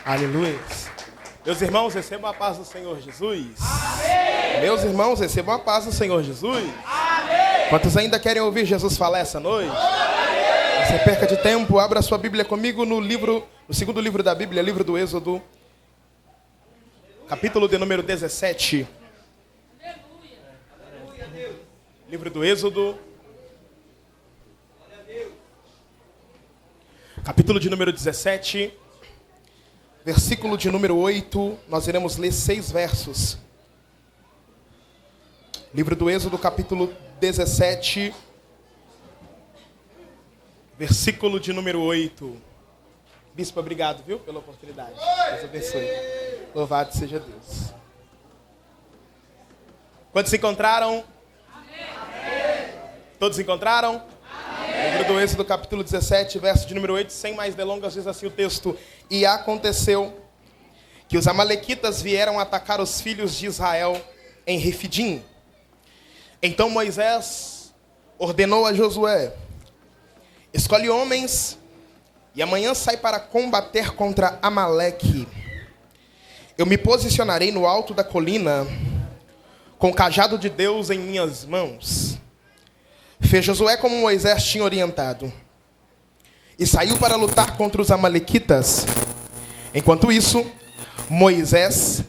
Aleluia. Meus irmãos, recebam a paz do Senhor Jesus. Amém. Meus irmãos, recebam a paz do Senhor Jesus. Amém. Quantos ainda querem ouvir Jesus falar essa noite? Não se perca de tempo, abra sua Bíblia comigo no segundo livro da Bíblia, livro do Êxodo, capítulo de número 17. Livro do Êxodo, capítulo de número 17, versículo de número 8, nós iremos ler 6 versos. Livro do Êxodo, capítulo 17, versículo de número 8. Bispo, obrigado, viu, pela oportunidade. Deus abençoe. Louvado seja Deus. Quantos se encontraram? Amém. Todos se encontraram? Amém. Livro do Êxodo, capítulo 17, verso de número 8, sem mais delongas, diz assim o texto: E aconteceu que os amalequitas vieram atacar os filhos de Israel em Refidim. Então Moisés ordenou a Josué: escolhe homens e amanhã sai para combater contra Amaleque. Eu me posicionarei no alto da colina com o cajado de Deus em minhas mãos. Fez Josué como Moisés tinha orientado e saiu para lutar contra os amalequitas. Enquanto isso, Moisés,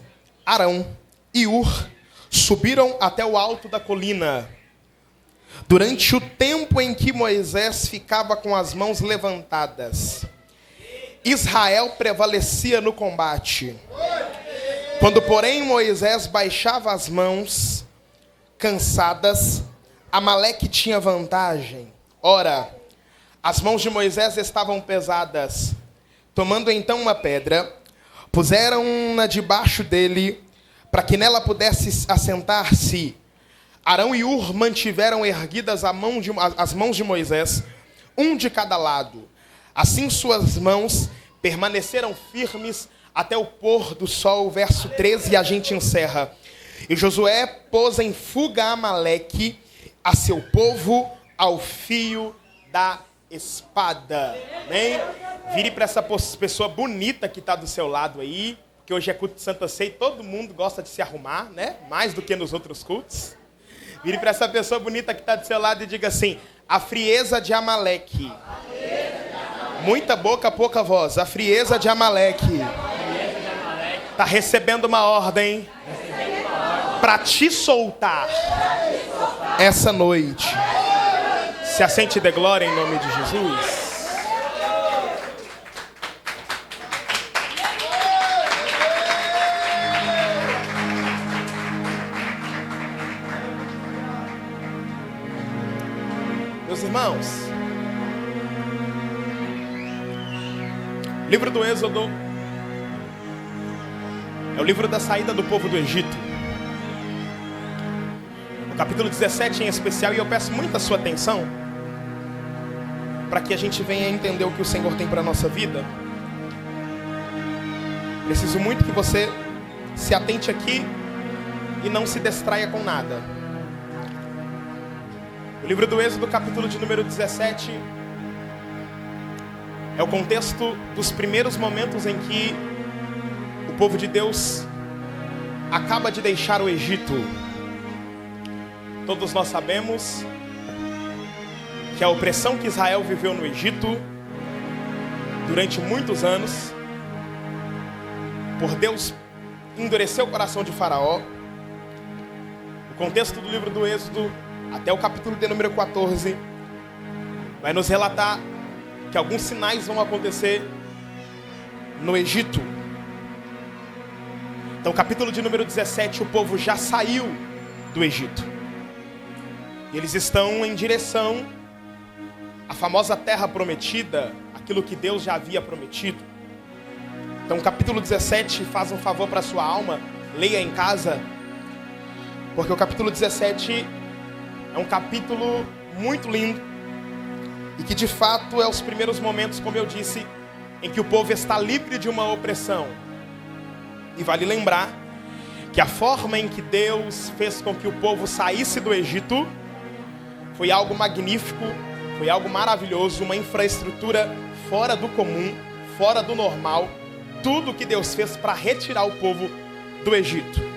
Arão e Hur subiram até o alto da colina. Durante o tempo em que Moisés ficava com as mãos levantadas, Israel prevalecia no combate. Quando, porém, Moisés baixava as mãos, cansadas, Amaleque tinha vantagem. Ora, as mãos de Moisés estavam pesadas. Tomando então uma pedra, puseram-na debaixo dele, para que nela pudesse assentar-se. Arão e Hur mantiveram erguidas as mãos de Moisés, um de cada lado. Assim suas mãos permaneceram firmes até o pôr do sol. Verso 13, e a gente encerra. E Josué pôs em fuga Amaleque, a seu povo, ao fio da espada. Amém? Vire para essa pessoa bonita que está do seu lado aí, que hoje é culto de Santa Ceia e todo mundo gosta de se arrumar, né? Mais do que nos outros cultos. Vire para essa pessoa bonita que está do seu lado e diga assim: a frieza de Amaleque. Muita boca, pouca voz. A frieza de Amaleque está recebendo uma ordem para te soltar essa noite. Se assente e dê glória em nome de Jesus. Meus irmãos, livro do Êxodo é o livro da saída do povo do Egito. O capítulo 17 em especial, e eu peço muita sua atenção para que a gente venha entender o que o Senhor tem para a nossa vida. Preciso muito que você se atente aqui e não se distraia com nada. O livro do Êxodo, capítulo de número 17, é o contexto dos primeiros momentos em que o povo de Deus acaba de deixar o Egito. Todos nós sabemos que a opressão que Israel viveu no Egito durante muitos anos, por Deus endurecer o coração de Faraó. O contexto do livro do Êxodo, até o capítulo de número 14, vai nos relatar que alguns sinais vão acontecer no Egito. Então, capítulo de número 17, o povo já saiu do Egito. E eles estão em direção à famosa terra prometida, aquilo que Deus já havia prometido. Então, capítulo 17, faz um favor para a sua alma, leia em casa, porque o capítulo 17 é um capítulo muito lindo e que de fato é os primeiros momentos, como eu disse, em que o povo está livre de uma opressão. E vale lembrar que a forma em que Deus fez com que o povo saísse do Egito foi algo magnífico, foi algo maravilhoso, uma infraestrutura fora do comum, fora do normal. tudo que Deus fez para retirar o povo do Egito.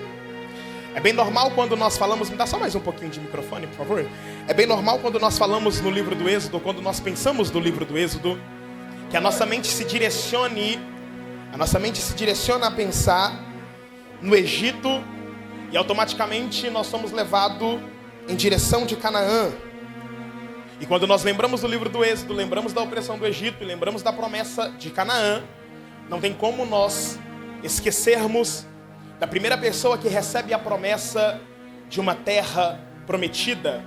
É bem normal quando nós falamos, me dá só mais um pouquinho de microfone, por favor. É bem normal quando nós falamos no livro do Êxodo, quando nós pensamos no livro do Êxodo, que a nossa mente se direciona a pensar no Egito e automaticamente nós somos levados em direção de Canaã. E quando nós lembramos do livro do Êxodo, lembramos da opressão do Egito e lembramos da promessa de Canaã, não tem como nós esquecermos da primeira pessoa que recebe a promessa de uma terra prometida.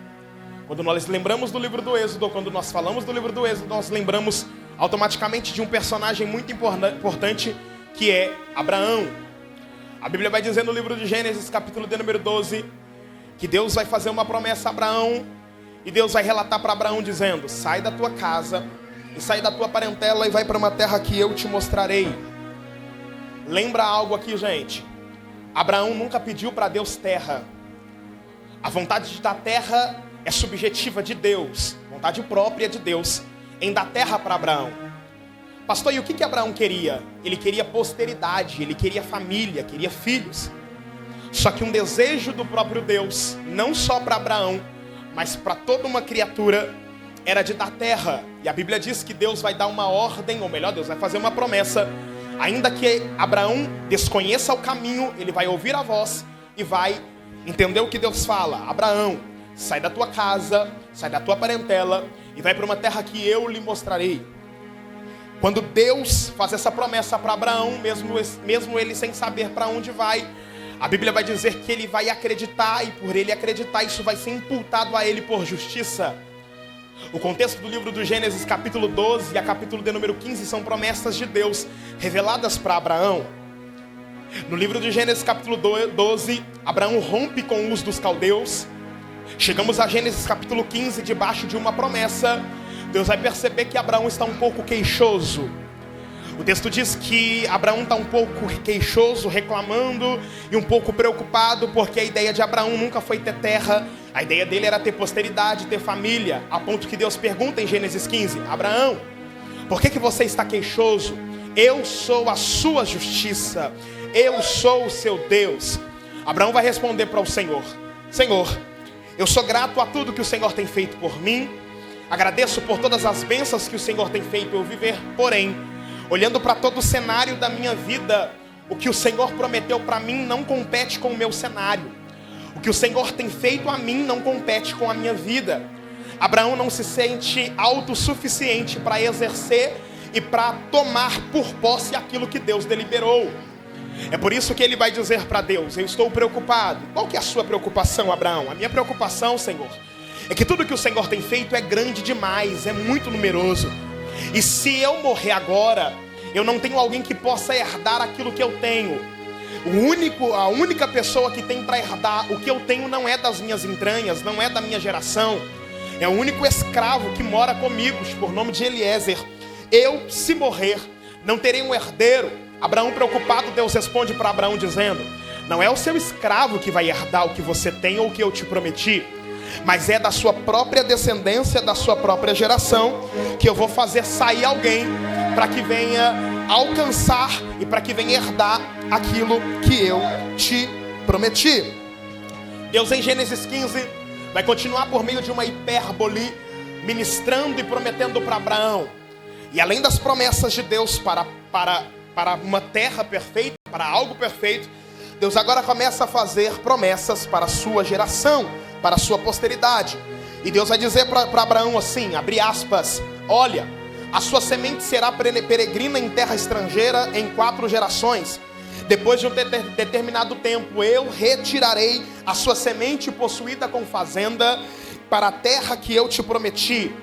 Quando nós lembramos do livro do Êxodo, quando nós falamos do livro do Êxodo, nós lembramos automaticamente de um personagem muito importante, que é Abraão. A Bíblia vai dizer no livro de Gênesis, capítulo de número 12, que Deus vai fazer uma promessa a Abraão, e Deus vai relatar para Abraão dizendo: sai da tua casa, e sai da tua parentela, e vai para uma terra que eu te mostrarei. Lembra algo aqui, gente? Abraão nunca pediu para Deus terra. A vontade de dar terra é subjetiva de Deus, vontade própria de Deus em dar terra para Abraão. Pastor, e o que Abraão queria? Ele queria posteridade, ele queria família, queria filhos. Só que um desejo do próprio Deus, não só para Abraão, mas para toda uma criatura, era de dar terra. E a Bíblia diz que Deus vai dar uma ordem, ou melhor, Deus vai fazer uma promessa. Ainda que Abraão desconheça o caminho, ele vai ouvir a voz e vai entender o que Deus fala. Abraão, sai da tua casa, sai da tua parentela e vai para uma terra que eu lhe mostrarei. Quando Deus faz essa promessa para Abraão, mesmo ele sem saber para onde vai, a Bíblia vai dizer que ele vai acreditar, e por ele acreditar, isso vai ser imputado a ele por justiça. O contexto do livro do Gênesis, capítulo 12 e a capítulo de número 15 são promessas de Deus reveladas para Abraão. No livro de Gênesis, capítulo 12, Abraão rompe com os dos caldeus. Chegamos a Gênesis, capítulo 15, debaixo de uma promessa. Deus vai perceber que Abraão está um pouco queixoso. O texto diz que Abraão está um pouco queixoso, reclamando e um pouco preocupado, porque a ideia de Abraão nunca foi ter terra. A ideia dele era ter posteridade, ter família, a ponto que Deus pergunta em Gênesis 15: Abraão, por que você está queixoso? Eu sou a sua justiça, eu sou o seu Deus. Abraão vai responder para o Senhor: Senhor, eu sou grato a tudo que o Senhor tem feito por mim, agradeço por todas as bênçãos que o Senhor tem feito eu viver, porém, olhando para todo o cenário da minha vida, o que o Senhor prometeu para mim não compete com o meu cenário. O que o Senhor tem feito a mim não compete com a minha vida. Abraão não se sente autossuficiente para exercer e para tomar por posse aquilo que Deus deliberou. É por isso que ele vai dizer para Deus: eu estou preocupado. Qual que é a sua preocupação, Abraão? A minha preocupação, Senhor, é que tudo que o Senhor tem feito é grande demais, é muito numeroso. E se eu morrer agora, eu não tenho alguém que possa herdar aquilo que eu tenho. A única pessoa que tem para herdar o que eu tenho não é das minhas entranhas, não é da minha geração. É o único escravo que mora comigo, por nome de Eliezer. Eu, se morrer, não terei um herdeiro. Abraão preocupado, Deus responde para Abraão dizendo: não é o seu escravo que vai herdar o que você tem ou o que eu te prometi, mas é da sua própria descendência, da sua própria geração, que eu vou fazer sair alguém para que venha alcançar e para que venha herdar aquilo que eu te prometi. Deus em Gênesis 15 vai continuar por meio de uma hipérbole, ministrando e prometendo para Abraão. E além das promessas de Deus para uma terra perfeita, para algo perfeito, Deus agora começa a fazer promessas para a sua geração, para a sua posteridade. E Deus vai dizer para Abraão assim, abre aspas: olha, a sua semente será peregrina em terra estrangeira em 4 gerações. Depois de um determinado tempo, eu retirarei a sua semente possuída com fazenda para a terra que eu te prometi.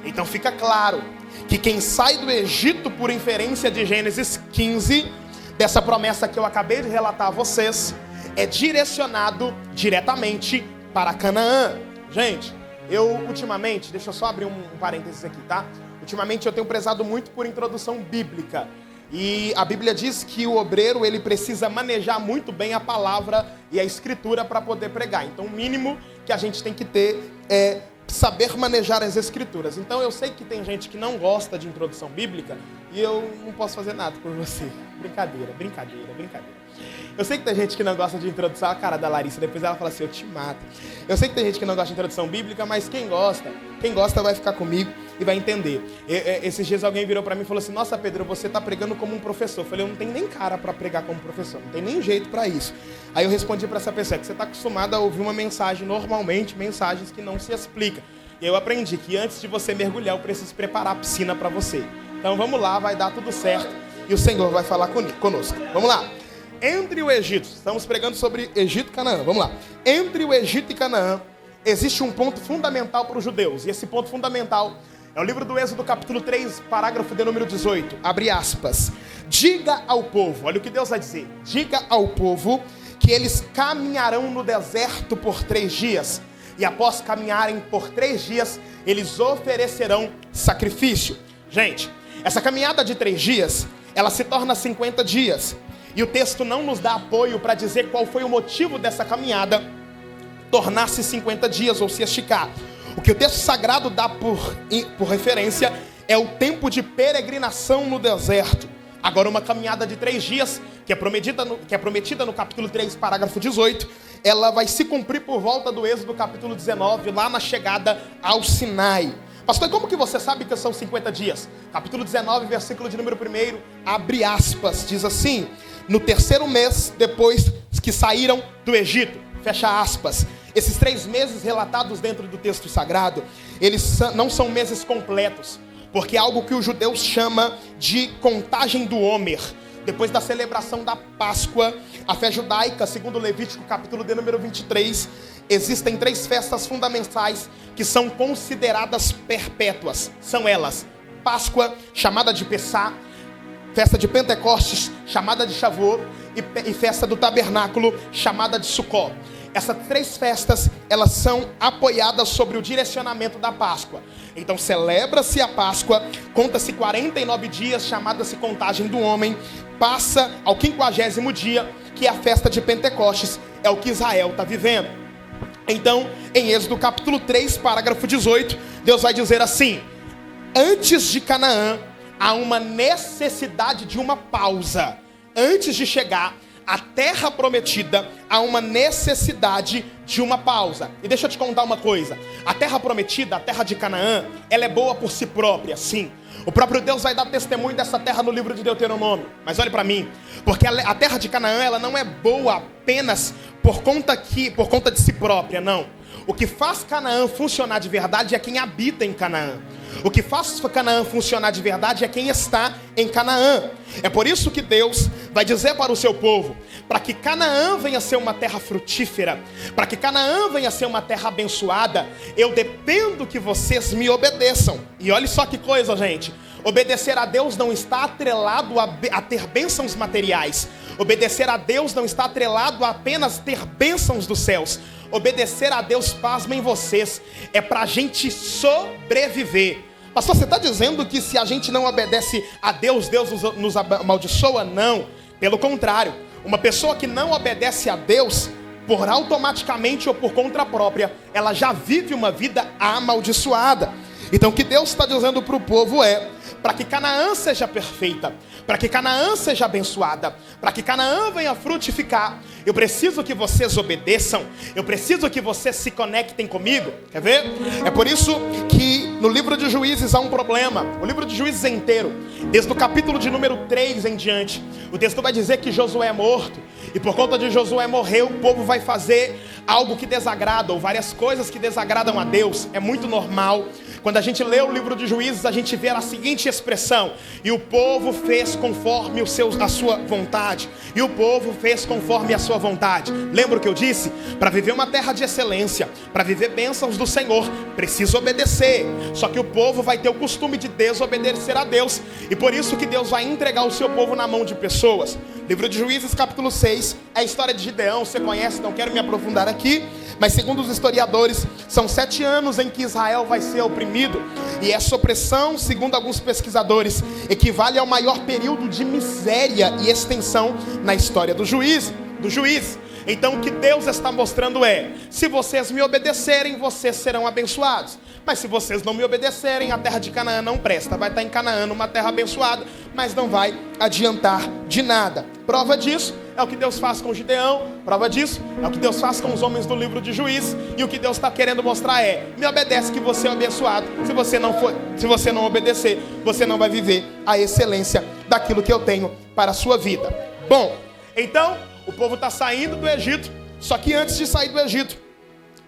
Então fica claro que quem sai do Egito, por inferência de Gênesis 15, dessa promessa que eu acabei de relatar a vocês, é direcionado diretamente para Canaã. Gente, eu ultimamente, deixa eu só abrir um parênteses aqui, tá? Ultimamente eu tenho prezado muito por introdução bíblica. E a Bíblia diz que o obreiro, ele precisa manejar muito bem a palavra e a escritura para poder pregar. Então o mínimo que a gente tem que ter é saber manejar as escrituras. Então eu sei que tem gente que não gosta de introdução bíblica e eu não posso fazer nada por você. Brincadeira. Eu sei que tem gente que não gosta de introdução. A cara da Larissa, depois ela fala assim, eu te mato. Eu sei que tem gente que não gosta de introdução bíblica, mas quem gosta vai ficar comigo e vai entender. Esses dias alguém virou pra mim e falou assim, nossa Pedro, você tá pregando como um professor. Eu falei, eu não tenho nem cara pra pregar como professor, não tem nem jeito pra isso. Aí eu respondi pra essa pessoa, que você tá acostumado a ouvir uma mensagem, normalmente mensagens que não se explicam. E eu aprendi que antes de você mergulhar, eu preciso preparar a piscina pra você. Então vamos lá, vai dar tudo certo e o Senhor vai falar conosco. Vamos lá. Entre o Egito, estamos pregando sobre Egito e Canaã, vamos lá. Entre o Egito e Canaã, existe um ponto fundamental para os judeus. E esse ponto fundamental é o livro do Êxodo, capítulo 3, parágrafo de número 18. Abre aspas. Diga ao povo, olha o que Deus vai dizer. Diga ao povo que eles caminharão no deserto por 3 dias. E após caminharem por 3 dias, eles oferecerão sacrifício. Gente, essa caminhada de 3 dias, ela se torna 50 dias. E o texto não nos dá apoio para dizer qual foi o motivo dessa caminhada tornar-se 50 dias ou se esticar. O que o texto sagrado dá por referência é o tempo de peregrinação no deserto. Agora, uma caminhada de 3 dias, que é prometida no capítulo 3, parágrafo 18, ela vai se cumprir por volta do Êxodo, capítulo 19, lá na chegada ao Sinai. Pastor, como que você sabe que são 50 dias? Capítulo 19, versículo de número 1, abre aspas, diz assim: no 3º mês, depois que saíram do Egito, fecha aspas. Esses 3 meses relatados dentro do texto sagrado, eles não são meses completos, porque é algo que os judeus chamam de contagem do Homer. Depois da celebração da Páscoa, a fé judaica, segundo Levítico, capítulo de número 23, existem 3 festas fundamentais que são consideradas perpétuas. São elas: Páscoa, chamada de Pessá, festa de Pentecostes, chamada de Shavuot, e festa do Tabernáculo, chamada de Sukkot. Essas 3 festas, elas são apoiadas sobre o direcionamento da Páscoa. Então celebra-se a Páscoa, conta-se 49 dias, chamada-se contagem do homem, passa ao 50º dia, que é a festa de Pentecostes, é o que Israel está vivendo. Então, em Êxodo capítulo 3, parágrafo 18, Deus vai dizer assim: antes de Canaã, há uma necessidade de uma pausa. Antes de chegar à terra prometida, há uma necessidade de uma pausa. E deixa eu te contar uma coisa. A terra prometida, a terra de Canaã, ela é boa por si própria, sim. O próprio Deus vai dar testemunho dessa terra no livro de Deuteronômio. Mas olhe para mim, porque a terra de Canaã, ela não é boa apenas por conta de si própria, não. O que faz Canaã funcionar de verdade é quem habita em Canaã. O que faz Canaã funcionar de verdade é quem está em Canaã. É por isso que Deus vai dizer para o seu povo, para que Canaã venha a ser uma terra frutífera, para que Canaã venha a ser uma terra abençoada, eu dependo que vocês me obedeçam. E olha só que coisa, gente. Obedecer a Deus não está atrelado a ter bênçãos materiais. Obedecer a Deus não está atrelado a apenas ter bênçãos dos céus. Obedecer a Deus, pasmem vocês, é pra gente sobreviver. Pastor, você está dizendo que se a gente não obedece a Deus, Deus nos amaldiçoa? Não, pelo contrário. Uma pessoa que não obedece a Deus, por automaticamente ou por conta própria, ela já vive uma vida amaldiçoada. Então o que Deus está dizendo para o povo é: para que Canaã seja perfeita, para que Canaã seja abençoada, para que Canaã venha frutificar, eu preciso que vocês obedeçam, eu preciso que vocês se conectem comigo. Quer ver? É por isso que no livro de Juízes há um problema. O livro de Juízes é inteiro, desde o capítulo de número 3 em diante, o texto vai dizer que Josué é morto, e por conta de Josué morrer, o povo vai fazer algo que desagrada, ou várias coisas que desagradam a Deus. É muito normal. Quando a gente lê o livro de Juízes, a gente vê a seguinte expressão: e o povo fez conforme a sua vontade. E o povo fez conforme a sua vontade. Lembra o que eu disse? Para viver uma terra de excelência, para viver bênçãos do Senhor, precisa obedecer. Só que o povo vai ter o costume de desobedecer a Deus, e por isso que Deus vai entregar o seu povo na mão de pessoas. Livro de Juízes, capítulo 6, é a história de Gideão. Você conhece, não quero me aprofundar aqui, mas segundo os historiadores, são 7 anos em que Israel vai ser oprimido, e essa opressão, segundo alguns pesquisadores, equivale ao maior período de miséria e extensão na história do juiz. Então o que Deus está mostrando é: se vocês me obedecerem, vocês serão abençoados. Mas se vocês não me obedecerem, a terra de Canaã não presta. Vai estar em Canaã, uma terra abençoada, mas não vai adiantar de nada. Prova disso é o que Deus faz com Gideão. Prova disso é o que Deus faz com os homens do livro de Juízes. E o que Deus está querendo mostrar é: me obedece que você é abençoado. Se você não obedecer, você não vai viver a excelência daquilo que eu tenho para a sua vida. Bom, então o povo está saindo do Egito. Só que antes de sair do Egito,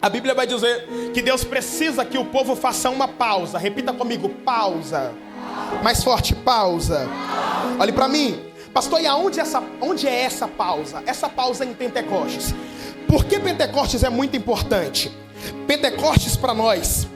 a Bíblia vai dizer que Deus precisa que o povo faça uma pausa. Repita comigo: pausa. Mais forte: pausa. Olhe para mim. Pastor, e onde é essa pausa? Essa pausa é em Pentecostes. Por que Pentecostes é muito importante? Pentecostes para nós,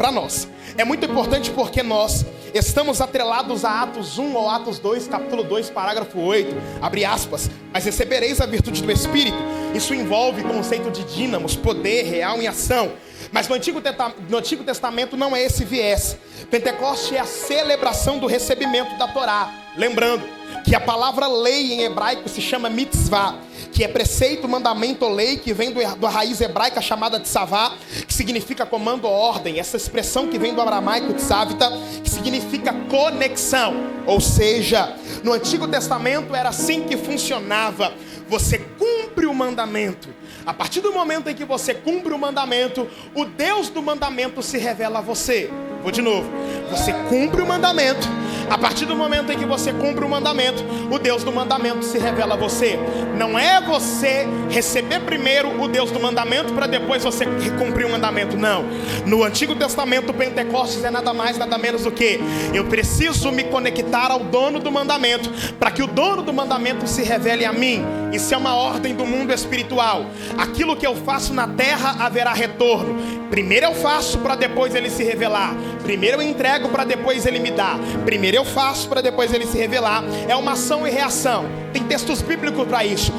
é muito importante porque nós estamos atrelados a Atos 1 ou Atos 2, capítulo 2, parágrafo 8, abre aspas: mas recebereis a virtude do Espírito. Isso envolve o conceito de dínamos, poder real em ação. Mas no Antigo Testamento não é esse viés. Pentecoste é a celebração do recebimento da Torá. Lembrando que a palavra lei em hebraico se chama mitzvah, que é preceito, mandamento ou lei, que vem da raiz hebraica chamada tsavá, que significa comando ou ordem. Essa expressão que vem do aramaico tsavita, que significa conexão. Ou seja, no Antigo Testamento era assim que funcionava. Você cumpre o mandamento. A partir do momento em que você cumpre o mandamento, o Deus do mandamento se revela a você. Vou de novo. Você cumpre o mandamento. A partir do momento em que você cumpre o mandamento, o Deus do mandamento se revela a você. Não é você receber primeiro o Deus do mandamento para depois você cumprir o mandamento, não. No Antigo Testamento, o Pentecostes é nada mais, nada menos do que: eu preciso me conectar ao dono do mandamento, para que o dono do mandamento se revele a mim. Isso é uma ordem do mundo espiritual. Aquilo que eu faço na terra haverá retorno. Primeiro eu faço para depois ele se revelar. Primeiro eu entrego para depois ele me dá. Primeiro eu faço para depois ele se revelar. É uma ação e reação. Tem textos bíblicos para isso.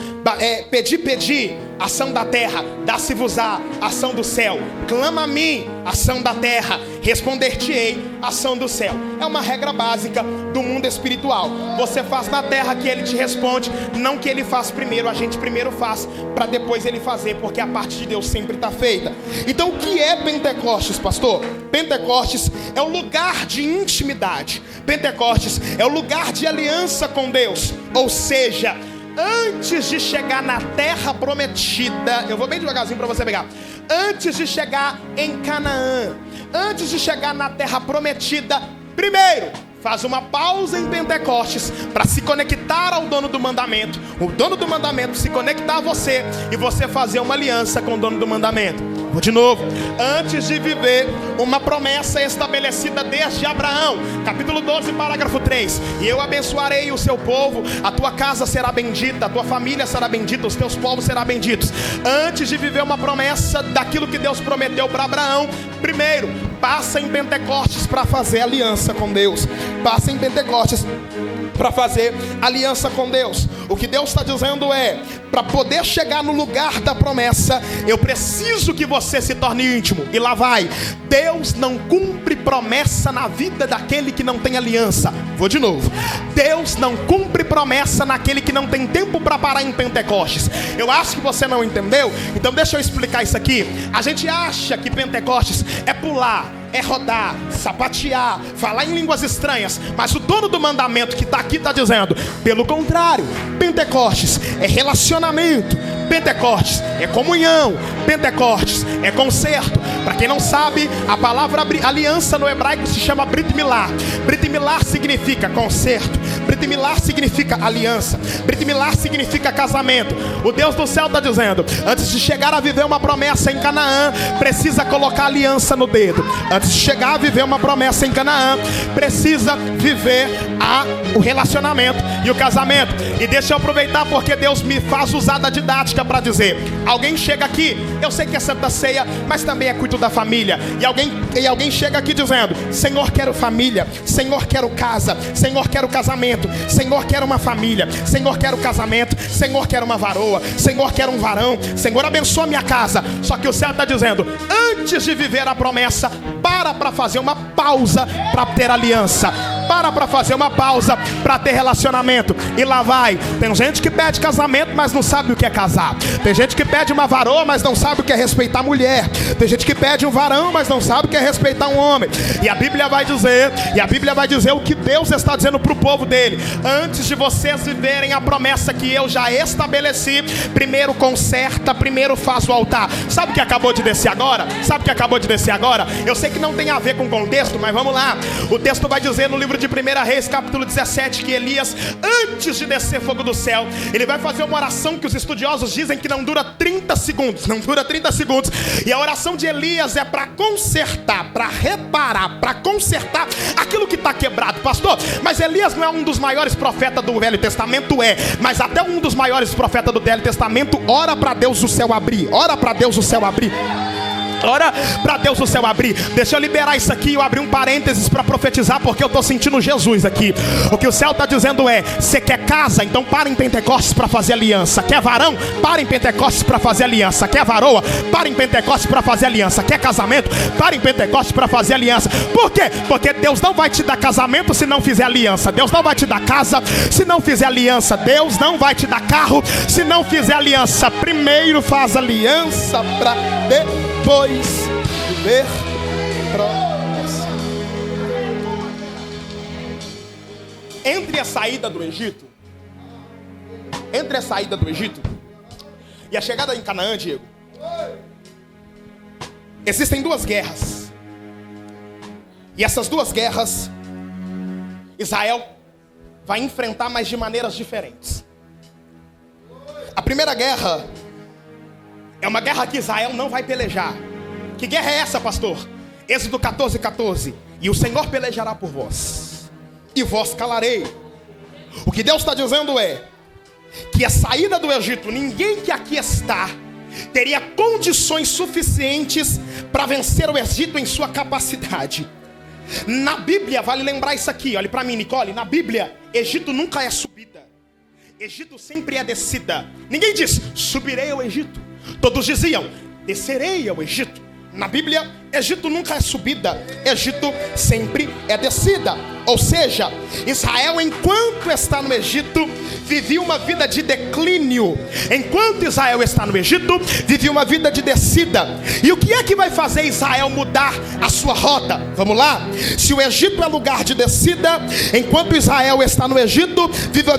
Pedi, ação da terra, dá-se-vos-á, ação do céu. Clama a mim, ação da terra, responder-te-ei, ação do céu. É uma regra básica do mundo espiritual. Você faz na terra que ele te responde, não que ele faz primeiro. A gente primeiro faz para depois ele fazer, porque a parte de Deus sempre está feita. Então o que é Pentecostes, pastor? Pentecostes é o lugar de intimidade. Pentecostes é o lugar de aliança com Deus. Ou seja, antes de chegar na terra prometida, eu vou bem devagarzinho para você pegar. Antes de chegar em Canaã, antes de chegar na terra prometida, primeiro faz uma pausa em Pentecostes para se conectar ao dono do mandamento. O dono do mandamento se conectar a você e você fazer uma aliança com o dono do mandamento. Vou de novo. Antes de viver uma promessa estabelecida desde Abraão, capítulo 12, parágrafo 3: e eu abençoarei o seu povo, a tua casa será bendita, a tua família será bendita, os teus povos serão benditos. Antes de viver uma promessa daquilo que Deus prometeu para Abraão, primeiro passa em Pentecostes para fazer aliança com Deus. Passa em Pentecostes para fazer aliança com Deus. O que Deus está dizendo é: para poder chegar no lugar da promessa, eu preciso que você se torne íntimo. E lá vai. Deus não cumpre promessa na vida daquele que não tem aliança. Vou de novo. Deus não cumpre promessa naquele que não tem tempo para parar em Pentecostes. Eu acho que você não entendeu. Então deixa eu explicar isso aqui. A gente acha que Pentecostes é pular, é rodar, sapatear, falar em línguas estranhas. Mas o dono do mandamento que está aqui está dizendo: pelo contrário, Pentecostes é relacionamento, Pentecostes é comunhão, Pentecostes é concerto. Para quem não sabe, a palavra aliança no hebraico se chama Brit Milá. Brit Milá significa concerto, Brit Milá significa aliança, Brit Milá significa casamento. O Deus do céu está dizendo: antes de chegar a viver uma promessa em Canaã, precisa colocar aliança no dedo. Antes de chegar a viver uma promessa em Canaã, precisa viver o relacionamento e o casamento. E deixa eu aproveitar porque Deus me faz usar da didática para dizer: alguém chega aqui, eu sei que é Santa Ceia, mas também é culto da família. E alguém chega aqui dizendo: Senhor, quero família, Senhor, quero casa, Senhor, quero casamento, Senhor, quero uma família, Senhor, quero casamento, Senhor, quero uma varoa, Senhor, quero um varão, Senhor, abençoa minha casa. Só que o céu está dizendo: antes de viver a promessa, para fazer uma pausa para ter aliança. para fazer uma pausa para ter relacionamento. E lá vai. Tem gente que pede casamento, mas não sabe o que é casar. Tem gente que pede uma varoa, mas não sabe o que é respeitar a mulher. Tem gente que pede um varão, mas não sabe o que é respeitar um homem. E a Bíblia vai dizer o que Deus está dizendo para o povo dele: antes de vocês viverem a promessa que eu já estabeleci, primeiro conserta, primeiro faz o altar. Sabe o que acabou de descer agora? Eu sei que não tem a ver com o contexto, mas vamos lá. O texto vai dizer no livro de 1 Reis, capítulo 17, que Elias, antes de descer fogo do céu, ele vai fazer uma oração que os estudiosos dizem que não dura 30 segundos. E a oração de Elias é para consertar, para reparar, para consertar aquilo que está quebrado. Pastor, mas Elias não é um dos maiores profetas do Velho Testamento? Mas até um dos maiores profetas do Velho Testamento ora para Deus o céu abrir. Deixa eu liberar isso aqui. Eu abri um parênteses para profetizar, porque eu estou sentindo Jesus aqui. O que o céu está dizendo é: você quer casa? Então para em Pentecostes para fazer aliança. Quer varão? Para em Pentecostes para fazer aliança. Quer varoa? Para em Pentecostes para fazer aliança. Quer casamento? Para em Pentecostes para fazer aliança. Por quê? Porque Deus não vai te dar casamento se não fizer aliança. Deus não vai te dar casa se não fizer aliança. Deus não vai te dar carro se não fizer aliança. Primeiro faz aliança para depois viver promessa. Entre a saída do Egito e a chegada em Canaã, Diego, existem duas guerras. E essas duas guerras Israel vai enfrentar, mas de maneiras diferentes. A primeira guerra é uma guerra que Israel não vai pelejar. Que guerra é essa, pastor? Êxodo 14:14. E o Senhor pelejará por vós, e vós calarei. O que Deus está dizendo é que a saída do Egito, ninguém que aqui está teria condições suficientes para vencer o Egito em sua capacidade. Na Bíblia, vale lembrar isso aqui, olhe para mim, Nicole. Na Bíblia, Egito nunca é subida, Egito sempre é descida. Ninguém diz, subirei ao Egito. Todos diziam, descerei ao Egito. Na Bíblia, Egito nunca é subida, Egito sempre é descida. Ou seja, Israel, enquanto está no Egito, vivia uma vida de declínio. Enquanto Israel está no Egito, vivia uma vida de descida. E o que é que vai fazer Israel mudar a sua rota? Vamos lá? Se o Egito é lugar de descida, enquanto Israel está no Egito,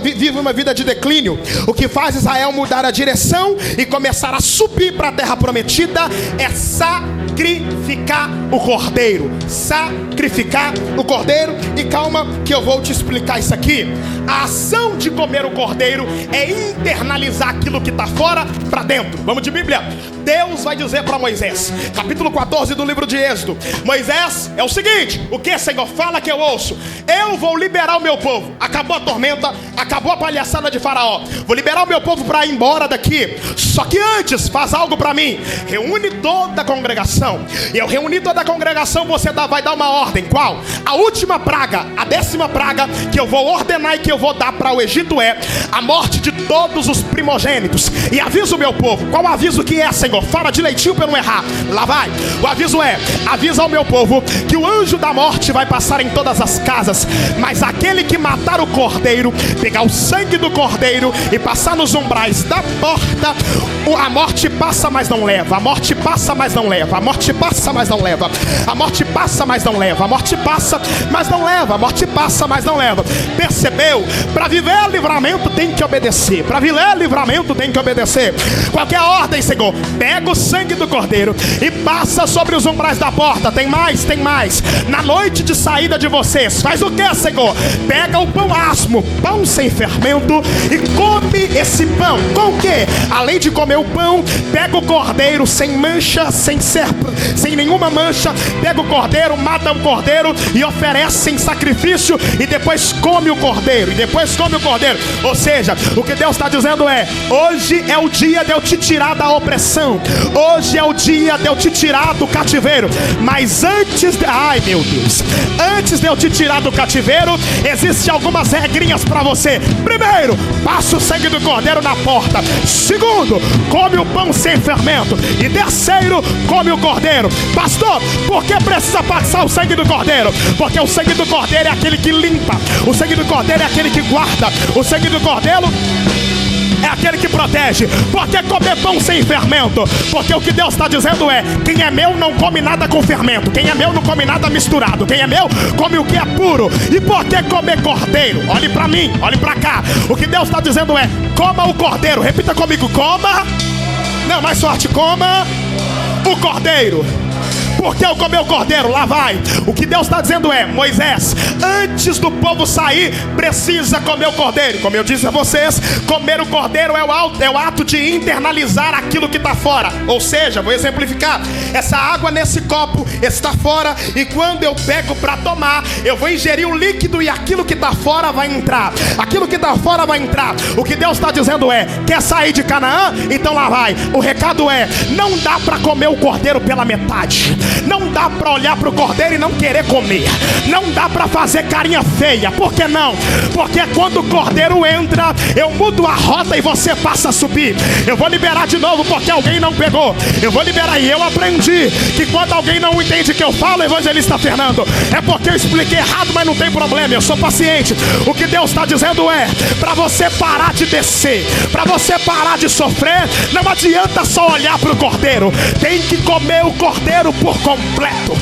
vive uma vida de declínio. O que faz Israel mudar a direção e começar a subir para a terra prometida é sacrificar o cordeiro. Sacrificar o cordeiro. E calma que eu vou te explicar isso aqui. A ação de comer o cordeiro é internalizar aquilo que está fora para dentro. Vamos de Bíblia. Deus vai dizer para Moisés, capítulo 14 do livro de Êxodo: Moisés, é o seguinte, o que, Senhor? Fala que eu ouço. Eu vou liberar o meu povo. Acabou a tormenta, acabou a palhaçada de Faraó. Vou liberar o meu povo para ir embora daqui. Só que antes, faz algo para mim. Reúne toda a congregação. E eu reuni toda a congregação, você vai dar uma ordem. Qual? A última praga, a 10ª praga que eu vou ordenar e que eu vou dar para o Egito é a morte de todos os primogênitos. E avisa o meu povo. Qual o aviso que é, Senhor? Fala direitinho para eu não errar. Lá vai. O aviso é: avisa ao meu povo que o anjo da morte vai passar em todas as casas, mas aquele que matar o cordeiro, pegar o sangue do cordeiro e passar nos umbrais da porta, a morte passa, mas não leva. A morte passa, mas não leva. A morte passa, mas não leva. A morte passa, mas não leva. A morte passa, mas não leva. A morte passa, mas não leva. Percebeu? Para viver livramento tem que obedecer. Para viver livramento tem que obedecer. Qualquer ordem, Senhor, pega o sangue do cordeiro e passa sobre os umbrais da porta. Tem mais, tem mais. Na noite de saída de vocês, faz o que, Senhor? Pega o pão asmo, pão sem fermento, e come esse pão. Com o que? Além de comer o pão, pega o cordeiro sem mancha, sem nenhuma mancha. Pega o cordeiro, mata o cordeiro e oferece em sacrifício, e depois come o cordeiro. Ou seja, o que Deus está dizendo é: hoje é o dia de eu te tirar da opressão. não. Hoje é o dia de eu te tirar do cativeiro. Mas antes de... Ai, meu Deus. Antes de eu te tirar do cativeiro, existem algumas regrinhas para você. Primeiro, passa o sangue do cordeiro na porta. Segundo, come o pão sem fermento. E terceiro, come o cordeiro. Pastor, por que precisa passar o sangue do cordeiro? Porque o sangue do cordeiro é aquele que limpa. O sangue do cordeiro é aquele que guarda. O sangue do cordeiro é aquele que protege. Por que comer pão sem fermento? Porque o que Deus está dizendo é: quem é meu não come nada com fermento. Quem é meu não come nada misturado. Quem é meu come o que é puro. E por que comer cordeiro? Olhe para mim, olhe para cá. O que Deus está dizendo é: coma o cordeiro. Repita comigo: coma. Não, mais forte: coma o cordeiro. Porque eu comi o cordeiro, lá vai. O que Deus está dizendo é: Moisés, antes do povo sair, precisa comer o cordeiro. Como eu disse a vocês, comer o cordeiro é o ato de internalizar aquilo que está fora. Ou seja, vou exemplificar: essa água nesse copo está fora, e quando eu pego para tomar, eu vou ingerir o líquido e aquilo que está fora vai entrar. Aquilo que está fora vai entrar. O que Deus está dizendo é: quer sair de Canaã? Então lá vai. O recado é: não dá para comer o cordeiro pela metade. Não dá para olhar para o cordeiro e não querer comer. Não dá para fazer carinha feia. Por que não? Porque quando o cordeiro entra, eu mudo a rota e você passa a subir. Eu vou liberar de novo porque alguém não pegou. Eu vou liberar. E eu aprendi que quando alguém não entende o que eu falo, evangelista Fernando, é porque eu expliquei errado, mas não tem problema, eu sou paciente. O que Deus está dizendo é: para você parar de descer, para você parar de sofrer, não adianta só olhar para o cordeiro. Tem que comer o cordeiro por completo.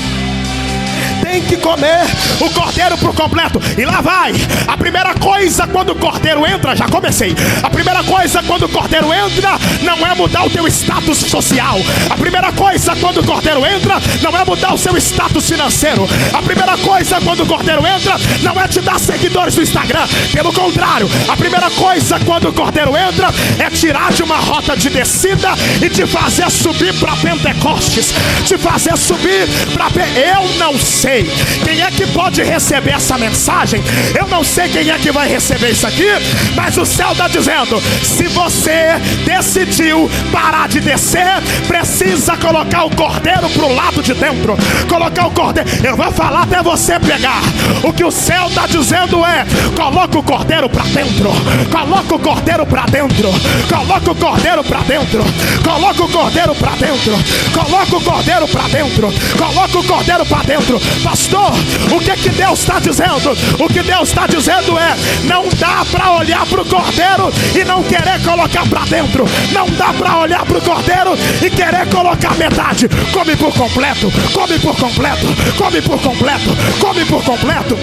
Tem que comer o cordeiro por completo. E lá vai. A primeira coisa quando o cordeiro entra, já comecei. A primeira coisa quando o cordeiro entra não é mudar o teu status social. A primeira coisa quando o cordeiro entra não é mudar o seu status financeiro. A primeira coisa quando o cordeiro entra não é te dar seguidores no Instagram. Pelo contrário, a primeira coisa quando o cordeiro entra é tirar de uma rota de descida e te fazer subir para Pentecostes. Te fazer subir para... Eu não sei quem é que pode receber essa mensagem. Eu não sei quem é que vai receber isso aqui, mas o céu está dizendo: se você decidiu parar de descer, precisa colocar o cordeiro pro lado de dentro. Colocar o cordeiro. Eu vou falar até você pegar. O que o céu está dizendo é: coloca o cordeiro para dentro. Coloca o cordeiro para dentro. Coloca o cordeiro para dentro. Coloca o cordeiro para dentro. Coloca o cordeiro para dentro. Coloca o cordeiro para dentro. Pastor, o que Deus está dizendo? O que Deus está dizendo é: não dá para olhar para o cordeiro e não querer colocar para dentro. Não dá para olhar para o cordeiro e querer colocar metade. Come por completo. Come por completo. Come por completo. Come por completo.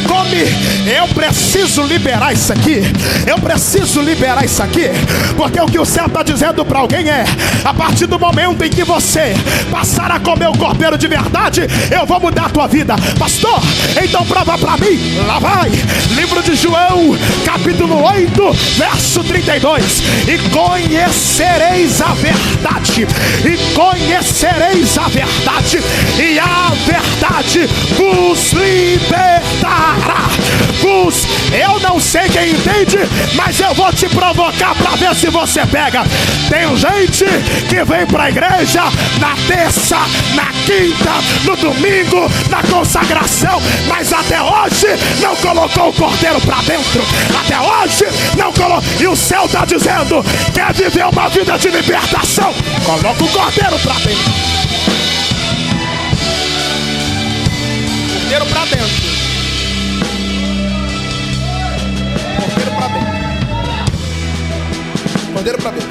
Come. Eu preciso liberar isso aqui. Eu preciso liberar isso aqui. Porque o que o céu está dizendo para alguém é: a partir do momento em que você passar a comer o cordeiro de verdade, eu vou mudar a tua vida. Pastor, então prova para mim. Lá vai. Livro de João, capítulo 8, verso 32. E conhecereis a verdade. E conhecereis a verdade. E a verdade vos libertará. Eu não sei quem entende, mas eu vou te provocar para ver se você pega. Tem gente que vem para a igreja na terça, na quinta, no domingo, na consagração, mas até hoje não colocou o cordeiro para dentro. Até hoje não colocou. E o céu está dizendo: quer viver uma vida de libertação? Coloca o cordeiro para dentro. Cordeiro para dentro. Cordeiro para dentro.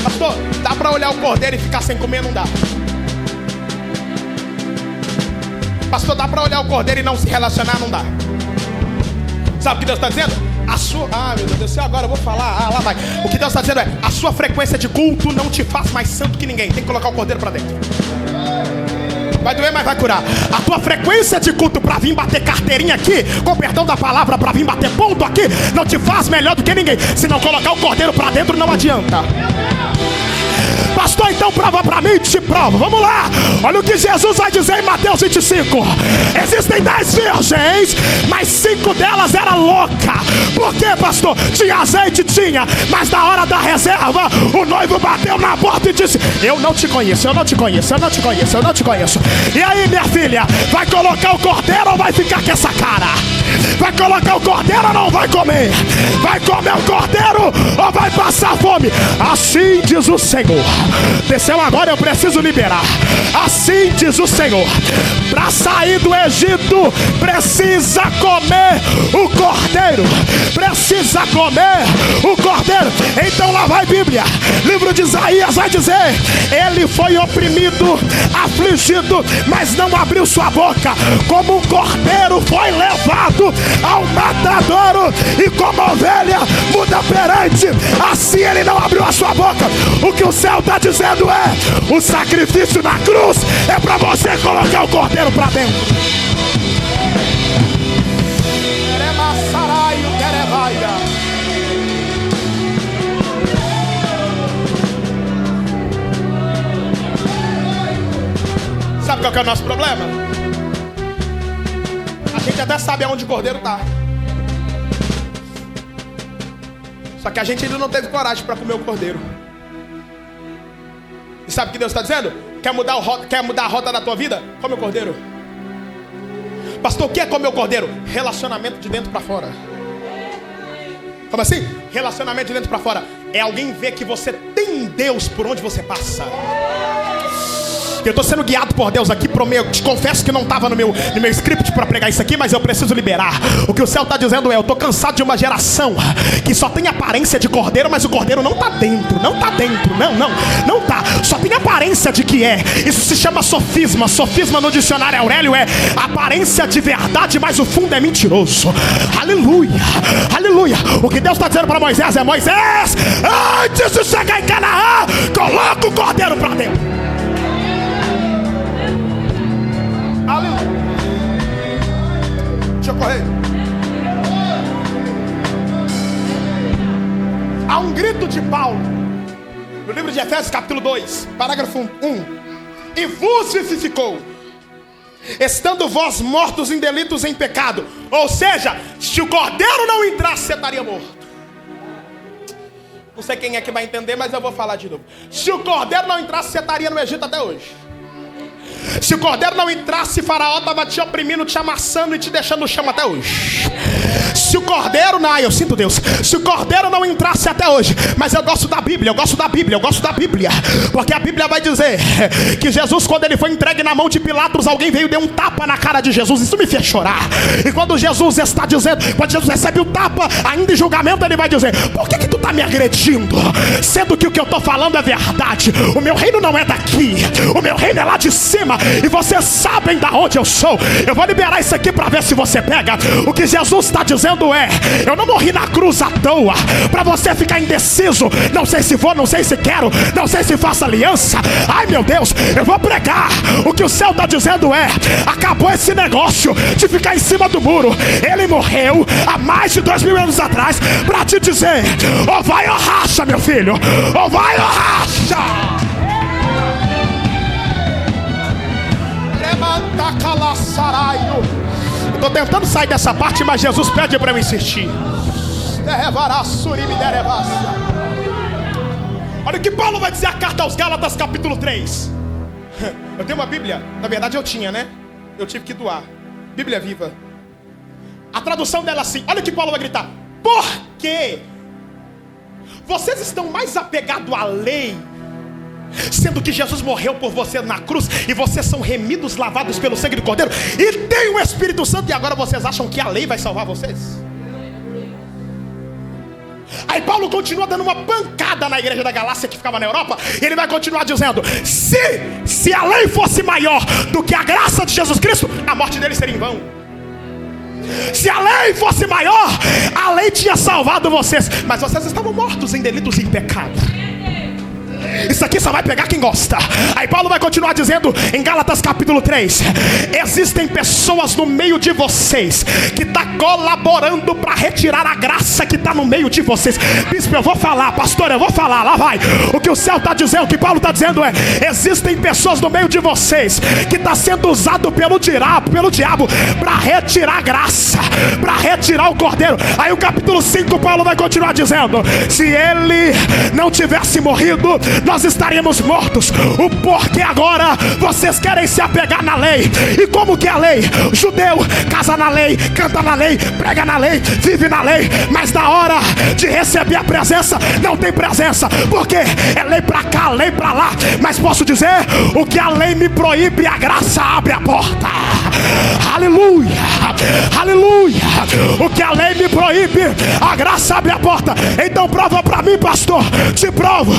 Pastor, dá para olhar o cordeiro e ficar sem comer? Não dá. Pastor, dá para olhar o cordeiro e não se relacionar? Não dá. Sabe o que Deus está dizendo? A sua... meu Deus do céu, agora eu vou falar. Lá vai. O que Deus está dizendo é: a sua frequência de culto não te faz mais santo que ninguém. Tem que colocar o cordeiro para dentro. Vai doer, mas vai curar. A tua frequência de culto para vir bater carteirinha aqui, com perdão da palavra, para vir bater ponto aqui, não te faz melhor do que ninguém. Se não colocar o cordeiro para dentro, não adianta. Pastor, então prova para mim, te provo. Vamos lá. Olha o que Jesus vai dizer em Mateus 25. Existem 10 virgens, mas 5 delas era louca. Por quê, pastor? Tinha azeite? Tinha. Mas na hora da reserva, o noivo bateu na porta e disse: eu não te conheço, eu não te conheço, eu não te conheço, eu não te conheço. E aí, minha filha, vai colocar o cordeiro ou vai ficar com essa cara? Vai colocar o cordeiro ou não vai comer? Vai comer o cordeiro ou vai passar fome? Assim diz o Senhor. Desceu agora, eu preciso liberar. Assim diz o Senhor: para sair do Egito precisa comer o cordeiro. Precisa comer o cordeiro. Então lá vai Bíblia, livro de Isaías vai dizer: ele foi oprimido, afligido, mas não abriu sua boca. Como um cordeiro foi levado ao matadouro, e como ovelha muda perante, assim ele não abriu a sua boca. O que o céu está dizendo é: o sacrifício na cruz é para você colocar o cordeiro para dentro. Sabe qual que é o nosso problema? A gente até sabe aonde o cordeiro está, só que a gente ainda não teve coragem para comer o cordeiro. E sabe o que Deus está dizendo? Quer mudar a rota da tua vida? Come o cordeiro. Pastor, o que é comer o cordeiro? Relacionamento de dentro para fora. Como assim? Relacionamento de dentro para fora. É alguém ver que você tem Deus por onde você passa. Eu estou sendo guiado por Deus aqui. Te confesso que não estava no meu script para pregar isso aqui, mas eu preciso liberar. O que o céu está dizendo é: eu estou cansado de uma geração que só tem aparência de cordeiro, mas o cordeiro não está dentro. Não está dentro, não está. Só tem aparência de que é. Isso se chama sofisma. Sofisma no dicionário Aurélio é aparência de verdade, mas o fundo é mentiroso. Aleluia, aleluia. O que Deus está dizendo para Moisés é: Moisés, antes de chegar em Canaã, coloca o cordeiro para dentro. Aleluia. Deixa eu correr. Há um grito de Paulo no livro de Efésios capítulo 2, parágrafo 1: e vos vivificou, estando vós mortos em delitos e em pecado. Ou seja, se o cordeiro não entrasse, você estaria morto. Não sei quem é que vai entender, mas eu vou falar de novo. Se o cordeiro não entrasse, você estaria no Egito até hoje. Se o cordeiro não entrasse, Faraó estava te oprimindo, te amassando e te deixando no chão até hoje. Se o cordeiro não, eu sinto Deus. Se o cordeiro não entrasse até hoje. Mas eu gosto da Bíblia, eu gosto da Bíblia, eu gosto da Bíblia. Porque a Bíblia vai dizer que Jesus, quando ele foi entregue na mão de Pilatos, alguém veio e deu um tapa na cara de Jesus. Isso me fez chorar. E quando Jesus está dizendo, quando Jesus recebe o tapa, ainda em julgamento, ele vai dizer: por que tu está me agredindo? Sendo que o que eu estou falando é verdade. O meu reino não é daqui, o meu reino é lá de cima. E vocês sabem da onde eu sou. Eu vou liberar isso aqui para ver se você pega. O que Jesus está dizendo é: eu não morri na cruz à toa para você ficar indeciso. Não sei se vou, não sei se quero, não sei se faço aliança. Ai meu Deus, eu vou pregar. O que o céu está dizendo é: acabou esse negócio de ficar em cima do muro. Ele morreu há mais de 2000 anos atrás para te dizer: ou vai ou racha, meu filho, ou vai ou racha. Eu estou tentando sair dessa parte, mas Jesus pede para eu insistir. Olha o que Paulo vai dizer a carta aos Gálatas capítulo 3. Eu tenho uma Bíblia, na verdade eu tinha, né? Eu tive que doar. Bíblia viva. A tradução dela é assim: olha o que Paulo vai gritar: por quê? Vocês estão mais apegados à lei, sendo que Jesus morreu por você na cruz, e vocês são remidos, lavados pelo sangue do Cordeiro, e tem o Espírito Santo, e agora vocês acham que a lei vai salvar vocês? Aí Paulo continua dando uma pancada na igreja da Galácia que ficava na Europa. E ele vai continuar dizendo: se a lei fosse maior do que a graça de Jesus Cristo, a morte dele seria em vão. Se a lei fosse maior, a lei tinha salvado vocês, mas vocês estavam mortos em delitos e em pecado. Isso aqui só vai pegar quem gosta. Aí Paulo vai continuar dizendo em Gálatas capítulo 3: existem pessoas no meio de vocês que está colaborando para retirar a graça que está no meio de vocês. Bispo, eu vou falar, pastor, eu vou falar, lá vai. O que o céu está dizendo, o que Paulo está dizendo é: existem pessoas no meio de vocês que está sendo usado pelo diabo para retirar a graça, para retirar o cordeiro. Aí o capítulo 5, Paulo vai continuar dizendo: se ele não tivesse morrido, nós estaríamos mortos. O porquê agora vocês querem se apegar na lei? E como que é a lei? O judeu casa na lei, canta na lei, prega na lei, vive na lei, mas na hora de receber a presença, não tem presença, porque é lei pra cá, lei pra lá. Mas posso dizer, o que a lei me proíbe, a graça abre a porta. Aleluia, aleluia. O que a lei me proíbe, a graça abre a porta. Então prova pra mim, pastor. Te provo.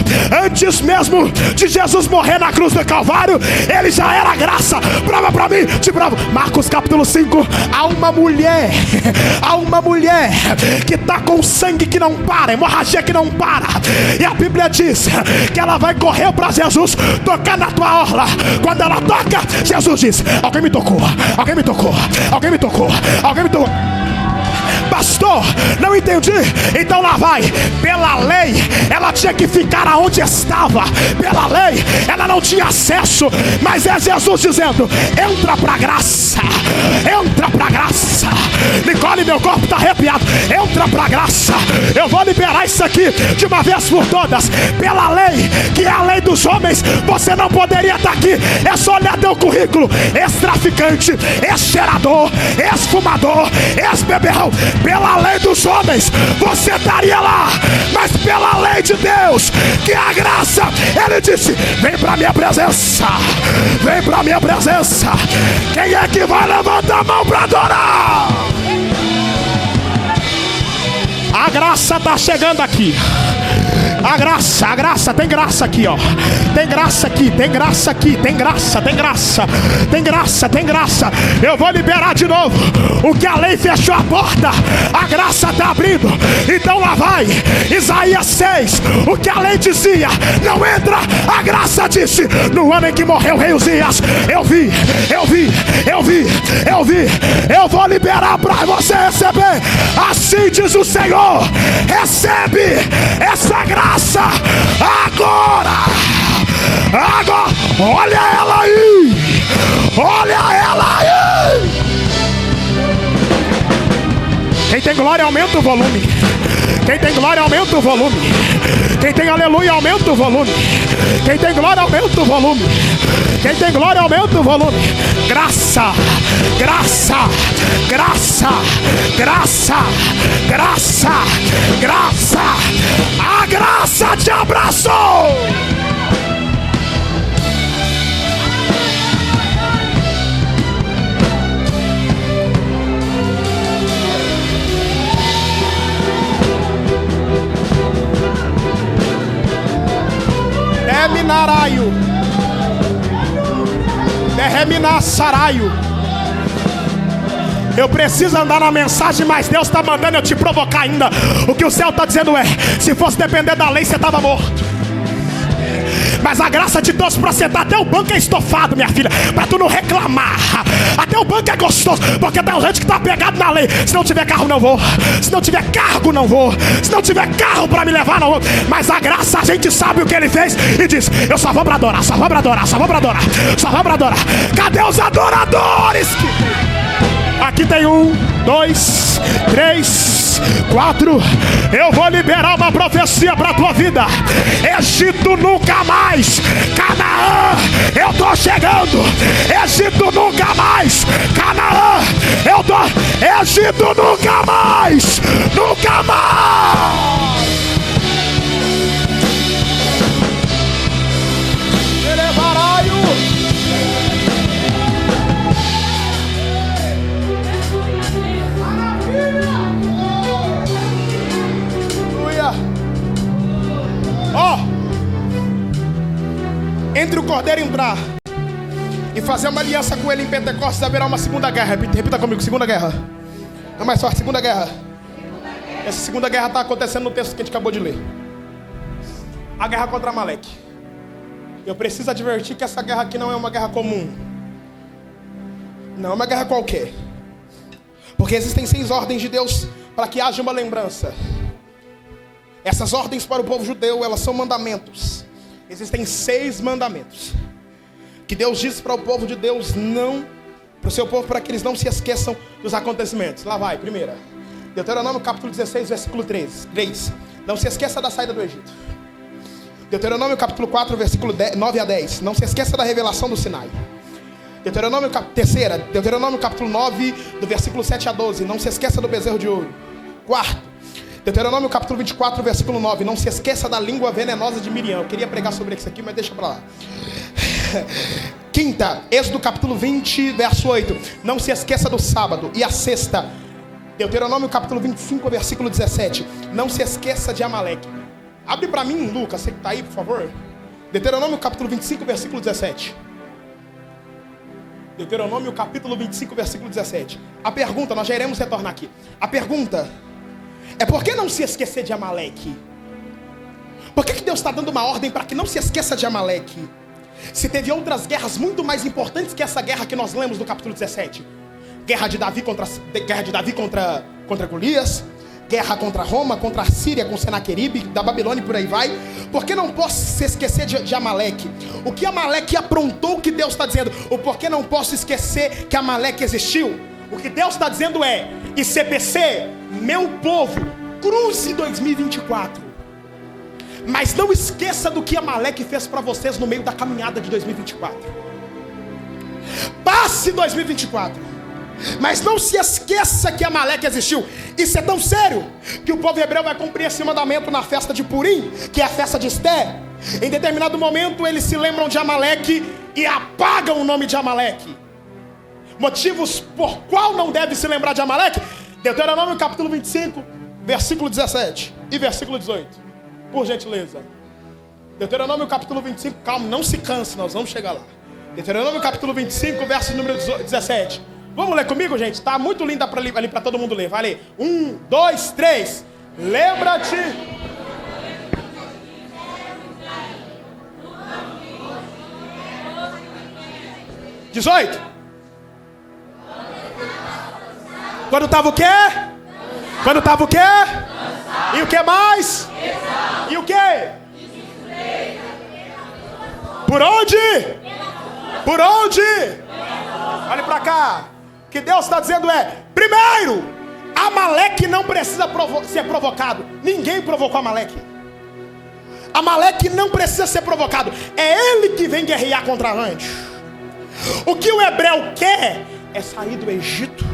Antes mesmo de Jesus morrer na cruz do Calvário, ele já era graça. Prova pra mim, te provo. Marcos capítulo 5. Há uma mulher que está com sangue que não para, hemorragia que não para. E a Bíblia diz que ela vai correr para Jesus, tocar na tua orla. Quando ela toca, Jesus diz: alguém me tocou, alguém me tocou, alguém me tocou, alguém me tocou. Pastor, não entendi. Então lá vai. Pela lei, ela tinha que ficar aonde estava. Pela lei, ela não tinha acesso. Mas é Jesus dizendo: entra pra graça, entra pra graça. Nicole, meu corpo está arrepiado. Entra pra graça. Eu vou liberar isso aqui de uma vez por todas. Pela lei, que é a lei dos homens, você não poderia estar aqui. É só olhar teu currículo: ex-traficante, ex-cheirador, ex-fumador, ex-beberrão. Pela lei dos homens, você estaria lá. Mas pela lei de Deus, que é a graça, ele disse: vem pra minha presença, vem pra minha presença. Quem é que vai levantar a mão pra adorar? A graça está chegando aqui. A graça, tem graça aqui, ó. Tem graça aqui, tem graça aqui, tem graça, tem graça, tem graça, tem graça. Eu vou liberar de novo. O que a lei fechou a porta, a graça está abrindo. Então lá vai, Isaías 6. O que a lei dizia, não entra, a graça disse. No ano em que morreu o rei Uzias, eu vi. Eu vou liberar para você receber. Assim diz o Senhor: recebe essa graça agora. Olha ela aí, olha ela aí. Quem tem glória, aumenta o volume. Quem tem glória, aumenta o volume. Quem tem aleluia, aumenta o volume. Quem tem glória, aumenta o volume. Quem tem glória, aumenta o volume. Graça, graça, graça, graça, graça, graça. A graça te abraçou. Derreminaraio, derreminassaraio. Eu preciso andar na mensagem, mas Deus está mandando eu te provocar ainda. O que o céu está dizendo é: se fosse depender da lei, você estava morto. Mas a graça te trouxe para sentar. Até o banco é estofado, minha filha, para tu não reclamar. Até o banco é gostoso, porque tem gente que está pegado na lei. Se não tiver carro, não vou. Se não tiver cargo, não vou. Se não tiver carro para me levar, não vou. Mas a graça, a gente sabe o que ele fez e diz: eu só vou para adorar, só vou para adorar, só vou para adorar, só vou para adorar. Cadê os adoradores? Aqui tem 1, 2, 3, 4. Eu vou liberar uma profecia para a tua vida. Egito nunca mais. Canaã, eu tô chegando. Egito nunca mais. Canaã, eu tô. Egito nunca mais. Nunca mais. Entre o cordeiro entrar e fazer uma aliança com ele em Pentecostes, haverá uma segunda guerra. Repita comigo: segunda guerra. É mais forte: segunda guerra. Essa segunda guerra está acontecendo no texto que a gente acabou de ler. A guerra contra Amaleque. Eu preciso advertir que essa guerra aqui não é uma guerra comum. Não é uma guerra qualquer. Porque existem 6 ordens de Deus para que haja uma lembrança. Essas ordens para o povo judeu, elas são mandamentos. Existem 6 mandamentos que Deus diz para o povo de Deus não, para o seu povo, para que eles não se esqueçam dos acontecimentos. Lá vai, primeira. Deuteronômio capítulo 16, versículo 3. Não se esqueça da saída do Egito. Deuteronômio capítulo 4, versículo 9 a 10. Não se esqueça da revelação do Sinai. Deuteronômio capítulo 9, do versículo 7 a 12. Não se esqueça do bezerro de ouro. Quarto, Deuteronômio capítulo 24, versículo 9. Não se esqueça da língua venenosa de Miriam. Eu queria pregar sobre isso aqui, mas deixa pra lá. Quinta, Êxodo capítulo 20, verso 8. Não se esqueça do sábado. E a sexta, Deuteronômio capítulo 25, versículo 17. Não se esqueça de Amaleque. Abre para mim, Lucas, você que está aí, por favor. Deuteronômio capítulo 25, versículo 17. Deuteronômio capítulo 25, versículo 17. A pergunta, nós já iremos retornar aqui. A pergunta é: por que não se esquecer de Amaleque? Por que Deus está dando uma ordem para que não se esqueça de Amaleque? Se teve outras guerras muito mais importantes que essa guerra que nós lemos no capítulo 17. Guerra de Davi contra Golias. Guerra contra Roma, contra a Síria, com Senaqueribe, da Babilônia e por aí vai. Por que não posso se esquecer de Amaleque? O que Amaleque aprontou que Deus está dizendo? O porquê não posso esquecer que Amaleque existiu? O que Deus está dizendo é: ICPC, meu povo, cruze 2024. Mas não esqueça do que Amaleque fez para vocês no meio da caminhada de 2024. Passe 2024. Mas não se esqueça que Amaleque existiu. Isso é tão sério que o povo hebreu vai cumprir esse mandamento na festa de Purim, que é a festa de Esté. Em determinado momento eles se lembram de Amaleque e apagam o nome de Amaleque. Motivos por qual não deve se lembrar de Amaleque? Deuteronômio capítulo 25, versículo 17 e versículo 18. Por gentileza. Deuteronômio capítulo 25, calma, não se canse, nós vamos chegar lá. Deuteronômio capítulo 25, verso número 17. Vamos ler comigo, gente? Tá muito linda ali para todo mundo ler. Vai ler. 1, 2, 3. Lembra-te. (18) Quando estava o quê? Quando estava o quê? E o que mais? E o quê? Por onde? Por onde? Olhe para cá. O que Deus está dizendo é: primeiro, Amaleque não precisa ser provocado. Ninguém provocou Amaleque. Amaleque não precisa ser provocado. É ele que vem guerrear contra a gente. O que o hebreu quer é sair do Egito,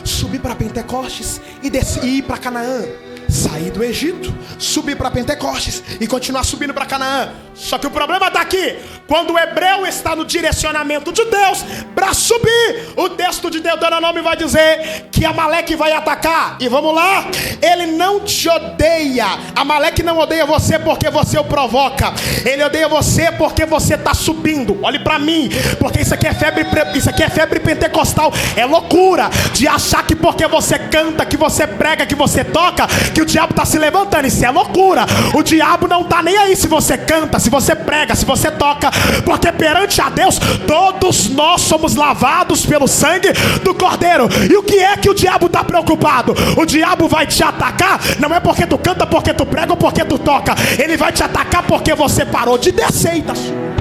subir para Pentecostes e ir para Canaã. Sair do Egito, subir para Pentecostes e continuar subindo para Canaã. Só que o problema está aqui. Quando o hebreu está no direcionamento de Deus para subir, o texto de Deuteronômio vai dizer que Amaleque vai atacar. E vamos lá. Ele não te odeia. Amaleque não odeia você porque você o provoca. Ele odeia você porque você está subindo. Olhe para mim, porque isso aqui é febre pentecostal. É loucura de achar que porque você canta, que você prega, que você toca, que o diabo está se levantando. Isso é loucura. O diabo não está nem aí se você canta, se você prega, se você toca, porque perante a Deus todos nós somos lavados pelo sangue do Cordeiro. E o que é que o diabo está preocupado? O diabo vai te atacar não é porque tu canta, porque tu prega ou porque tu toca. Ele vai te atacar porque você parou de descer e está subindo.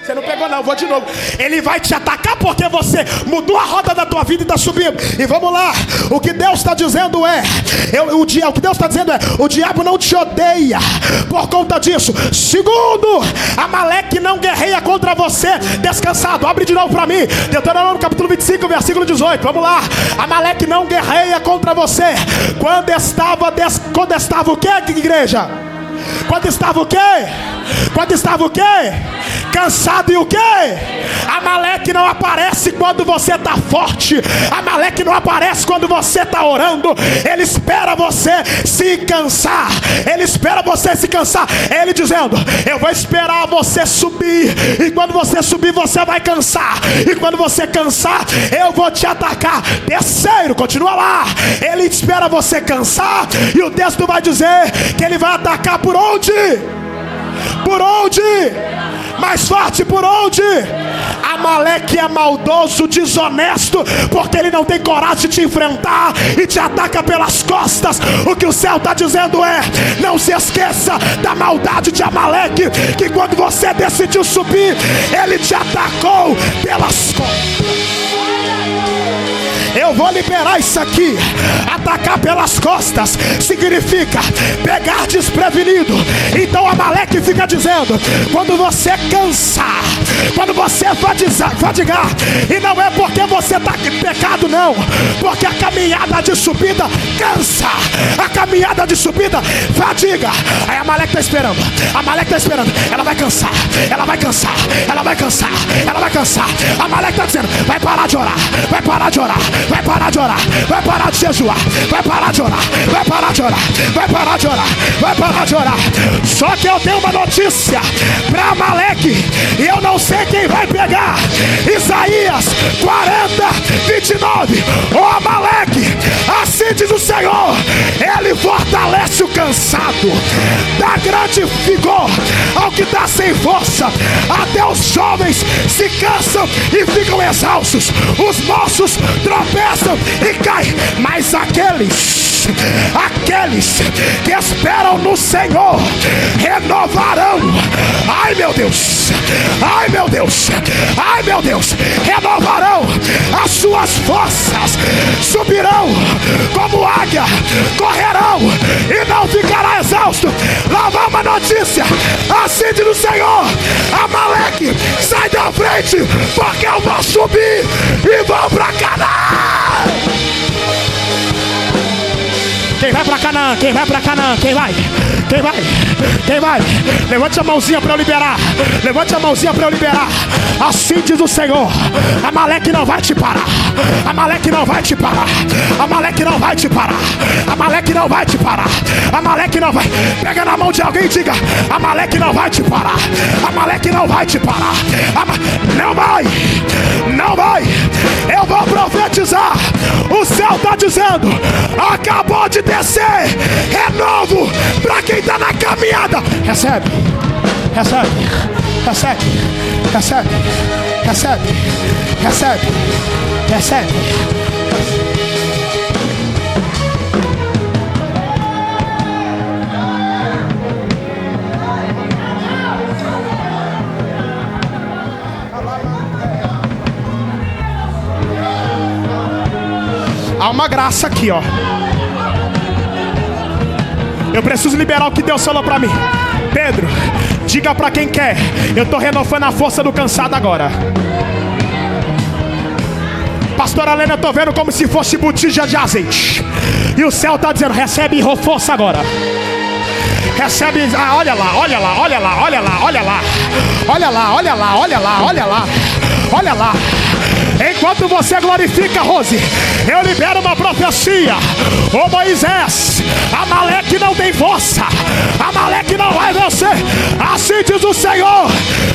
Você não pegou não, vou de novo. Ele vai te atacar porque você mudou a roda da tua vida e está subindo. E vamos lá. O que Deus está dizendo é: o que Deus está dizendo é: o diabo não te odeia por conta disso. Segundo, Amaleque não guerreia contra você descansado. Abre de novo para mim. Deuteronômio capítulo 25, versículo 18. Vamos lá. Amaleque não guerreia contra você. Quando estava o quê, igreja? Quando estava o quê? Quando estava o quê? cansado e o quê? Amaleque não aparece quando você está forte. Amaleque não aparece quando você está orando. Ele espera você se cansar. Ele espera você se cansar. Ele dizendo: eu vou esperar você subir. E quando você subir, você vai cansar. E quando você cansar, eu vou te atacar. Terceiro, continua lá. Ele espera você cansar. E o texto vai dizer que ele vai atacar por onde? Por onde? Mais forte, por onde? Amaleque é maldoso, desonesto, porque ele não tem coragem de te enfrentar e te ataca pelas costas. O que o céu está dizendo é: não se esqueça da maldade de Amaleque, que quando você decidiu subir, ele te atacou pelas costas. Eu vou liberar isso aqui. Atacar pelas costas significa pegar desprevenido. Então Amaleque fica dizendo: quando você cansar, quando você fadigar, e não é porque você está em pecado, não, porque a caminhada de subida cansa, a caminhada de subida fadiga. Aí Amaleque está esperando, Amaleque está esperando. Ela vai cansar, ela vai cansar, ela vai cansar, ela vai cansar. Amaleque está dizendo: vai parar de orar, vai parar de orar, vai parar de orar, vai parar de jejuar, vai parar de orar, vai parar de orar, vai parar de orar, vai parar de orar. Só que eu tenho uma notícia para Amaleque, e eu não sei quem vai pegar. Isaías 40:29. Ó Amaleque, assim diz o Senhor: ele fortalece o cansado, dá grande vigor ao que está sem força. Até os jovens se cansam e ficam exaustos, os moços tropeçam e caem, mas aqueles que esperam no Senhor renovarão. Ai meu Deus, ai meu Deus, ai meu Deus. Renovarão as suas forças, subirão como águia, correrão e não ficará exausto. Lá vai uma notícia: assim diz o Senhor: Amaleque, sai da frente, porque eu vou subir e vou pra Canaã. Quem vai pra Canaã? Quem vai pra Canaã? Quem vai? Quem vai? Quem vai? Levante a mãozinha para eu liberar. Levante a mãozinha para eu liberar. Assim diz o Senhor: Amaleque não vai te parar. Amaleque não vai te parar. Amaleque não vai te parar. Amaleque não vai te parar. Amaleque não vai. Pega na mão de alguém e diga: Amaleque não vai te parar. Amaleque não vai te parar. Não vai. Não vai. Eu vou profetizar. O céu está dizendo: acabou de descer renovo para quem está na caminhada. Recebe, recebe, recebe, recebe, recebe, recebe, recebe. Há uma graça aqui, ó. Eu preciso liberar o que Deus falou pra mim. Pedro, diga pra quem quer: eu tô renovando a força do cansado agora. Pastora Helena, eu tô vendo como se fosse botija de azeite. E o céu tá dizendo: recebe força agora. Recebe, olha lá, olha lá, olha lá, olha lá, olha lá. Olha lá, olha lá, olha lá, olha lá. Olha lá. Enquanto você glorifica, Rose, eu libero uma profecia. Ô Moisés, Amaleque não tem força, Amaleque não vai vencer. Assim diz o Senhor: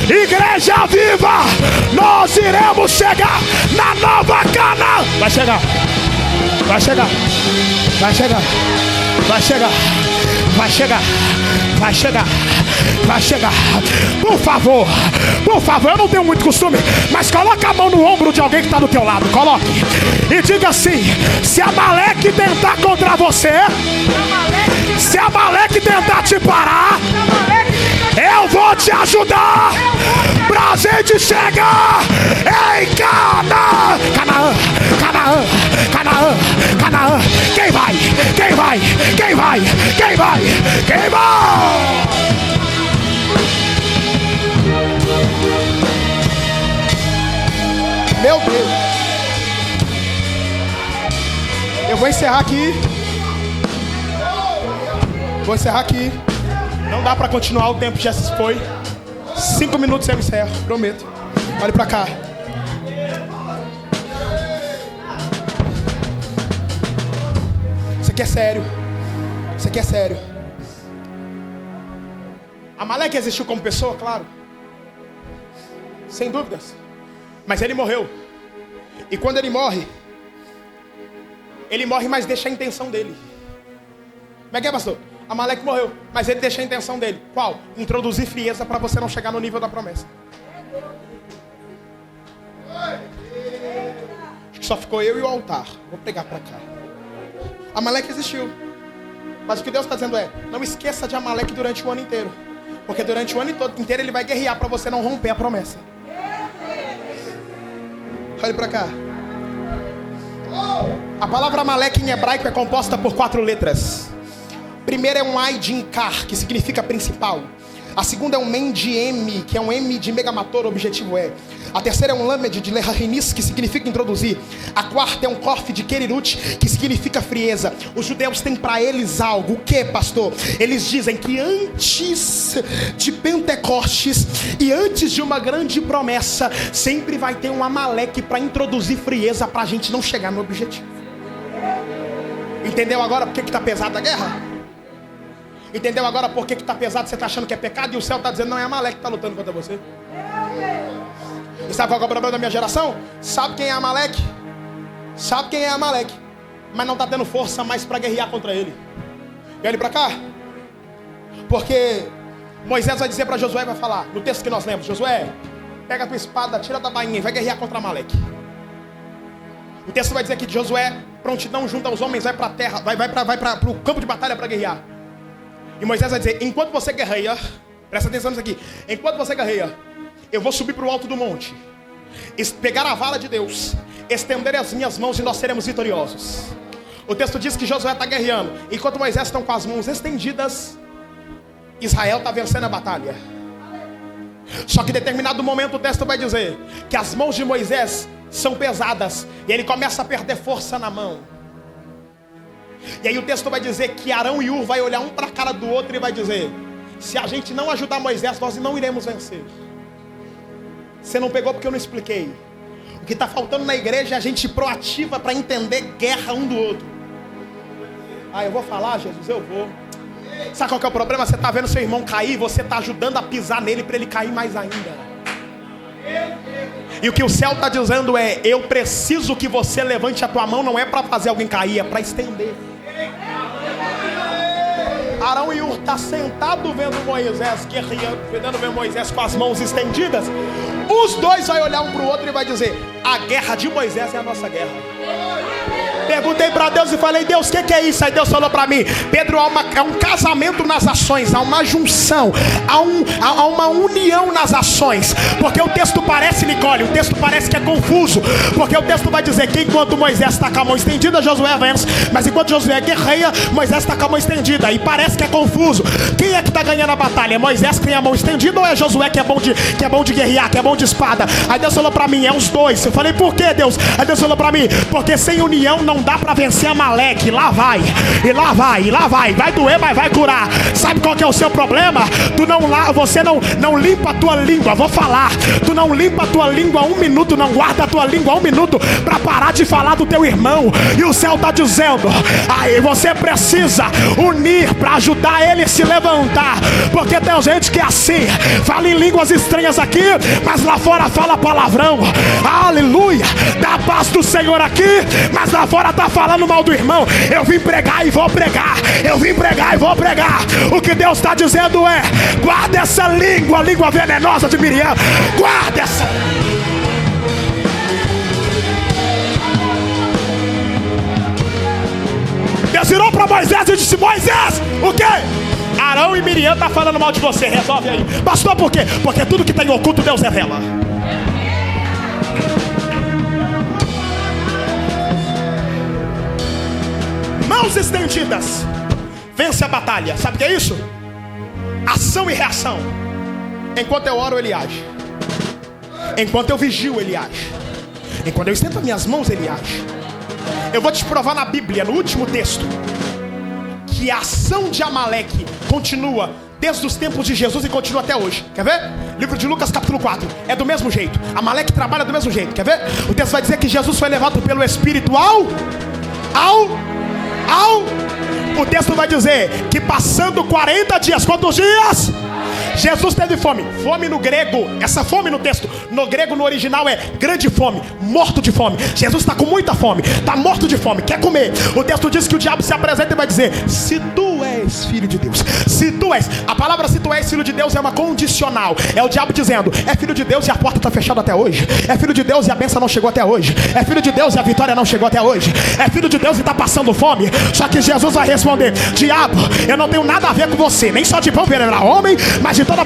igreja viva, nós iremos chegar na nova Canaã. Vai chegar, vai chegar, vai chegar, vai chegar, vai chegar, vai chegar, vai chegar. Por favor, eu não tenho muito costume, mas coloca a mão no ombro de alguém que está do teu lado. Coloque e diga assim: se Amaleque tentar contra você, se Amaleque tentar te parar, eu vou te ajudar pra gente chegar em Canaã. Canaã, Canaã, Canaã, Canaã. Quem vai? Quem vai? Quem vai? Quem vai? Quem vai? Meu Deus. Eu vou encerrar aqui. Vou encerrar aqui. Não dá para continuar, o tempo já se foi. 5 minutos eu encerro, prometo. Olhe pra cá. Isso aqui é sério. Isso aqui é sério. Amaleque existiu como pessoa, claro. Sem dúvidas. Mas ele morreu. E quando ele morre, mas deixa a intenção dele. Como é que é, pastor? Amaleque morreu, mas ele deixa a intenção dele. Qual? Introduzir frieza para você não chegar no nível da promessa. Acho que só ficou eu e o altar. Vou pegar para cá. Amaleque existiu. Mas o que Deus está dizendo é: não esqueça de Amaleque durante o ano inteiro. Porque durante o ano inteiro ele vai guerrear para você não romper a promessa. Olhe para cá. A palavra Amaleque em hebraico é composta por 4 letras. A primeira é um Ai de Inkar, que significa principal. A segunda é um Men de M, que é um M de megamator, o objetivo é. A terceira é um Lamed de Lerarinis, que significa introduzir. A quarta é um Kof de Kerirut, que significa frieza. Os judeus têm para eles algo. O que, pastor? Eles dizem que antes de Pentecostes e antes de uma grande promessa, sempre vai ter um Amaleque para introduzir frieza para a gente não chegar no objetivo. Entendeu agora por que está pesada a guerra? Entendeu agora por que está pesado? Você está achando que é pecado e o céu está dizendo: não é Amaleque que está lutando contra você. E sabe qual é o problema da minha geração? Sabe quem é Amaleque? Sabe quem é Amaleque, mas não está tendo força mais para guerrear contra ele. E olhe para cá. Porque Moisés vai dizer para Josué, vai falar no texto que nós lemos: Josué, pega a tua espada, tira da bainha e vai guerrear contra Amaleque. O texto vai dizer que Josué, prontidão junto aos homens, vai para a terra, vai para o campo de batalha para guerrear. E Moisés vai dizer: enquanto você guerreia, presta atenção nisso aqui, enquanto você guerreia, eu vou subir para o alto do monte, pegar a vara de Deus, estender as minhas mãos e nós seremos vitoriosos. O texto diz que Josué está guerreando, enquanto Moisés está com as mãos estendidas, Israel está vencendo a batalha. Só que em determinado momento o texto vai dizer que as mãos de Moisés são pesadas e ele começa a perder força na mão. E aí o texto vai dizer que Arão e Ur vai olhar um para a cara do outro e vai dizer: se a gente não ajudar Moisés, nós não iremos vencer. Você não pegou porque eu não expliquei. O que está faltando na igreja é a gente proativa para entender guerra um do outro. Ah, eu vou falar, Jesus, eu vou. Sabe qual que é o problema? Você está vendo seu irmão cair e você está ajudando a pisar nele para ele cair mais ainda. E o que o céu está dizendo é: eu preciso que você levante a tua mão, não é para fazer alguém cair, é para estender. Arão e Ur está sentado vendo Moisés guerreando, vendo Moisés com as mãos estendidas. Os dois vão olhar um para o outro e vai dizer: a guerra de Moisés é a nossa guerra. Perguntei para Deus e falei: Deus, o que é isso? Aí Deus falou para mim: Pedro, há um casamento nas ações, há uma junção, há uma união nas ações. Porque o texto parece, Nicole, o texto parece que é confuso. Porque o texto vai dizer que enquanto Moisés está com a mão estendida, Josué vence. Mas enquanto Josué guerreia, Moisés está com a mão estendida. E parece que é confuso. Quem é que está ganhando a batalha? É Moisés que tem a mão estendida ou é Josué que é bom de guerrear, que é bom de espada? Aí Deus falou para mim: é os dois. Eu falei: por que, Deus? Aí Deus falou para mim: porque sem união não dá para vencer Amaleque. Lá vai, e lá vai, e lá vai. Vai doer, mas vai curar. Sabe qual que é o seu problema? Você não limpa a tua língua. Vou falar. Tu não limpa a tua língua 1 minuto, não guarda a tua língua 1 minuto para parar de falar do teu irmão. E o céu está dizendo: aí você precisa unir para ajudar ele a se levantar. Porque tem gente que é assim, fala em línguas estranhas aqui, mas lá fora fala palavrão. Aleluia. Dá a paz do Senhor aqui, mas lá fora tá falando mal do irmão. Eu vim pregar e vou pregar. Eu vim pregar e vou pregar. O que Deus está dizendo é: guarda essa língua, língua venenosa de Miriam. Guarda essa. Deus virou para Moisés e disse: Moisés, o quê? Arão e Miriam tá falando mal de você. Resolve aí. Pastor, por quê? Porque tudo que está em oculto Deus revela. Mãos estendidas vence a batalha. Sabe o que é isso? Ação e reação. Enquanto eu oro, ele age. Enquanto eu vigio, ele age. Enquanto eu estendo as minhas mãos, ele age. Eu vou te provar na Bíblia, no último texto, que a ação de Amaleque continua desde os tempos de Jesus e continua até hoje. Quer ver? Livro de Lucas capítulo 4. É do mesmo jeito. Amaleque trabalha do mesmo jeito. Quer ver? O texto vai dizer que Jesus foi levado pelo Espírito o texto vai dizer que passando 40 dias, quantos dias? Jesus teve fome. Fome no grego, essa fome no texto, no grego, no original é grande fome, morto de fome. Jesus está com muita fome, está morto de fome, quer comer. O texto diz que o diabo se apresenta e vai dizer: se tu és filho de Deus, se tu és. A palavra se tu és filho de Deus é uma condicional. É o diabo dizendo: é filho de Deus e a porta está fechada até hoje. É filho de Deus e a bênção não chegou até hoje. É filho de Deus e a vitória não chegou até hoje. É filho de Deus e está passando fome. Só que Jesus vai responder: diabo, eu não tenho nada a ver com você, nem só de pão viverá homem, mas de toda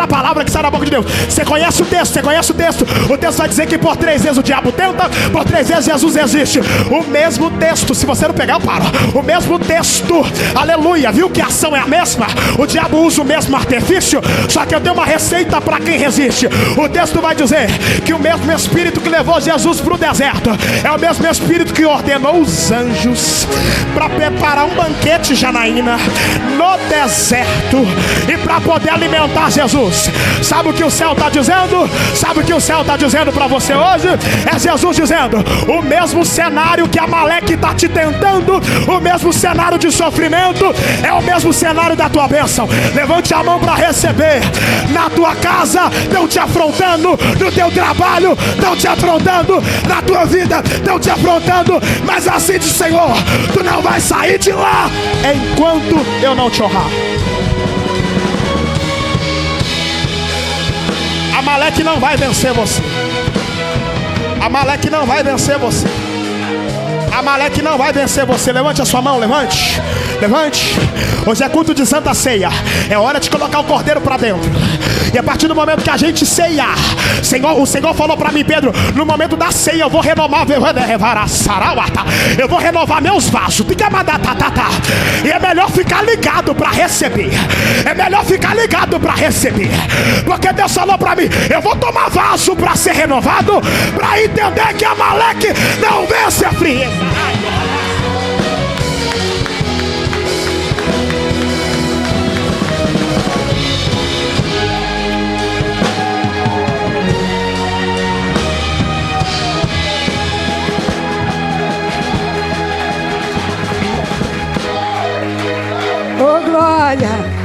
palavra que sai da boca de Deus. Você conhece o texto, você conhece o texto. O texto vai dizer que por 3 vezes o diabo tenta, por 3 vezes Jesus existe. O mesmo texto, se você não pegar eu paro. O mesmo texto, aleluia, viu que a ação é a mesma? O diabo usa o mesmo artifício, só que eu tenho uma receita para quem resiste. O texto vai dizer que o mesmo Espírito que levou Jesus para o deserto é o mesmo Espírito que ordenou os anjos para preparar um banquete, Janaína, no deserto, e para poder alimentar Jesus. Sabe o que o céu está dizendo? Sabe o que o céu está dizendo para você hoje? É Jesus dizendo: o mesmo cenário que Amaleque está te tentando, o mesmo cenário de sofrimento, é o mesmo cenário da tua bênção. Levante a mão para receber. Na tua casa estão te afrontando, no teu trabalho estão te afrontando, na tua vida estão te afrontando, mas assim diz o Senhor: tu não vai sair de lá enquanto eu não te honrar. Amaleque não vai vencer você. Amaleque não vai vencer você. Amaleque não vai vencer você. Levante a sua mão, levante. Levante. Hoje é culto de Santa Ceia. É hora de colocar o cordeiro para dentro. E a partir do momento que a gente ceiar, o Senhor falou para mim: Pedro, no momento da ceia eu vou renovar meus vasos. E é melhor ficar ligado para receber. É melhor ficar ligado para receber. Porque Deus falou para mim: eu vou tomar vaso para ser renovado, para entender que Amaleque não vence a frieza. Oh, glória!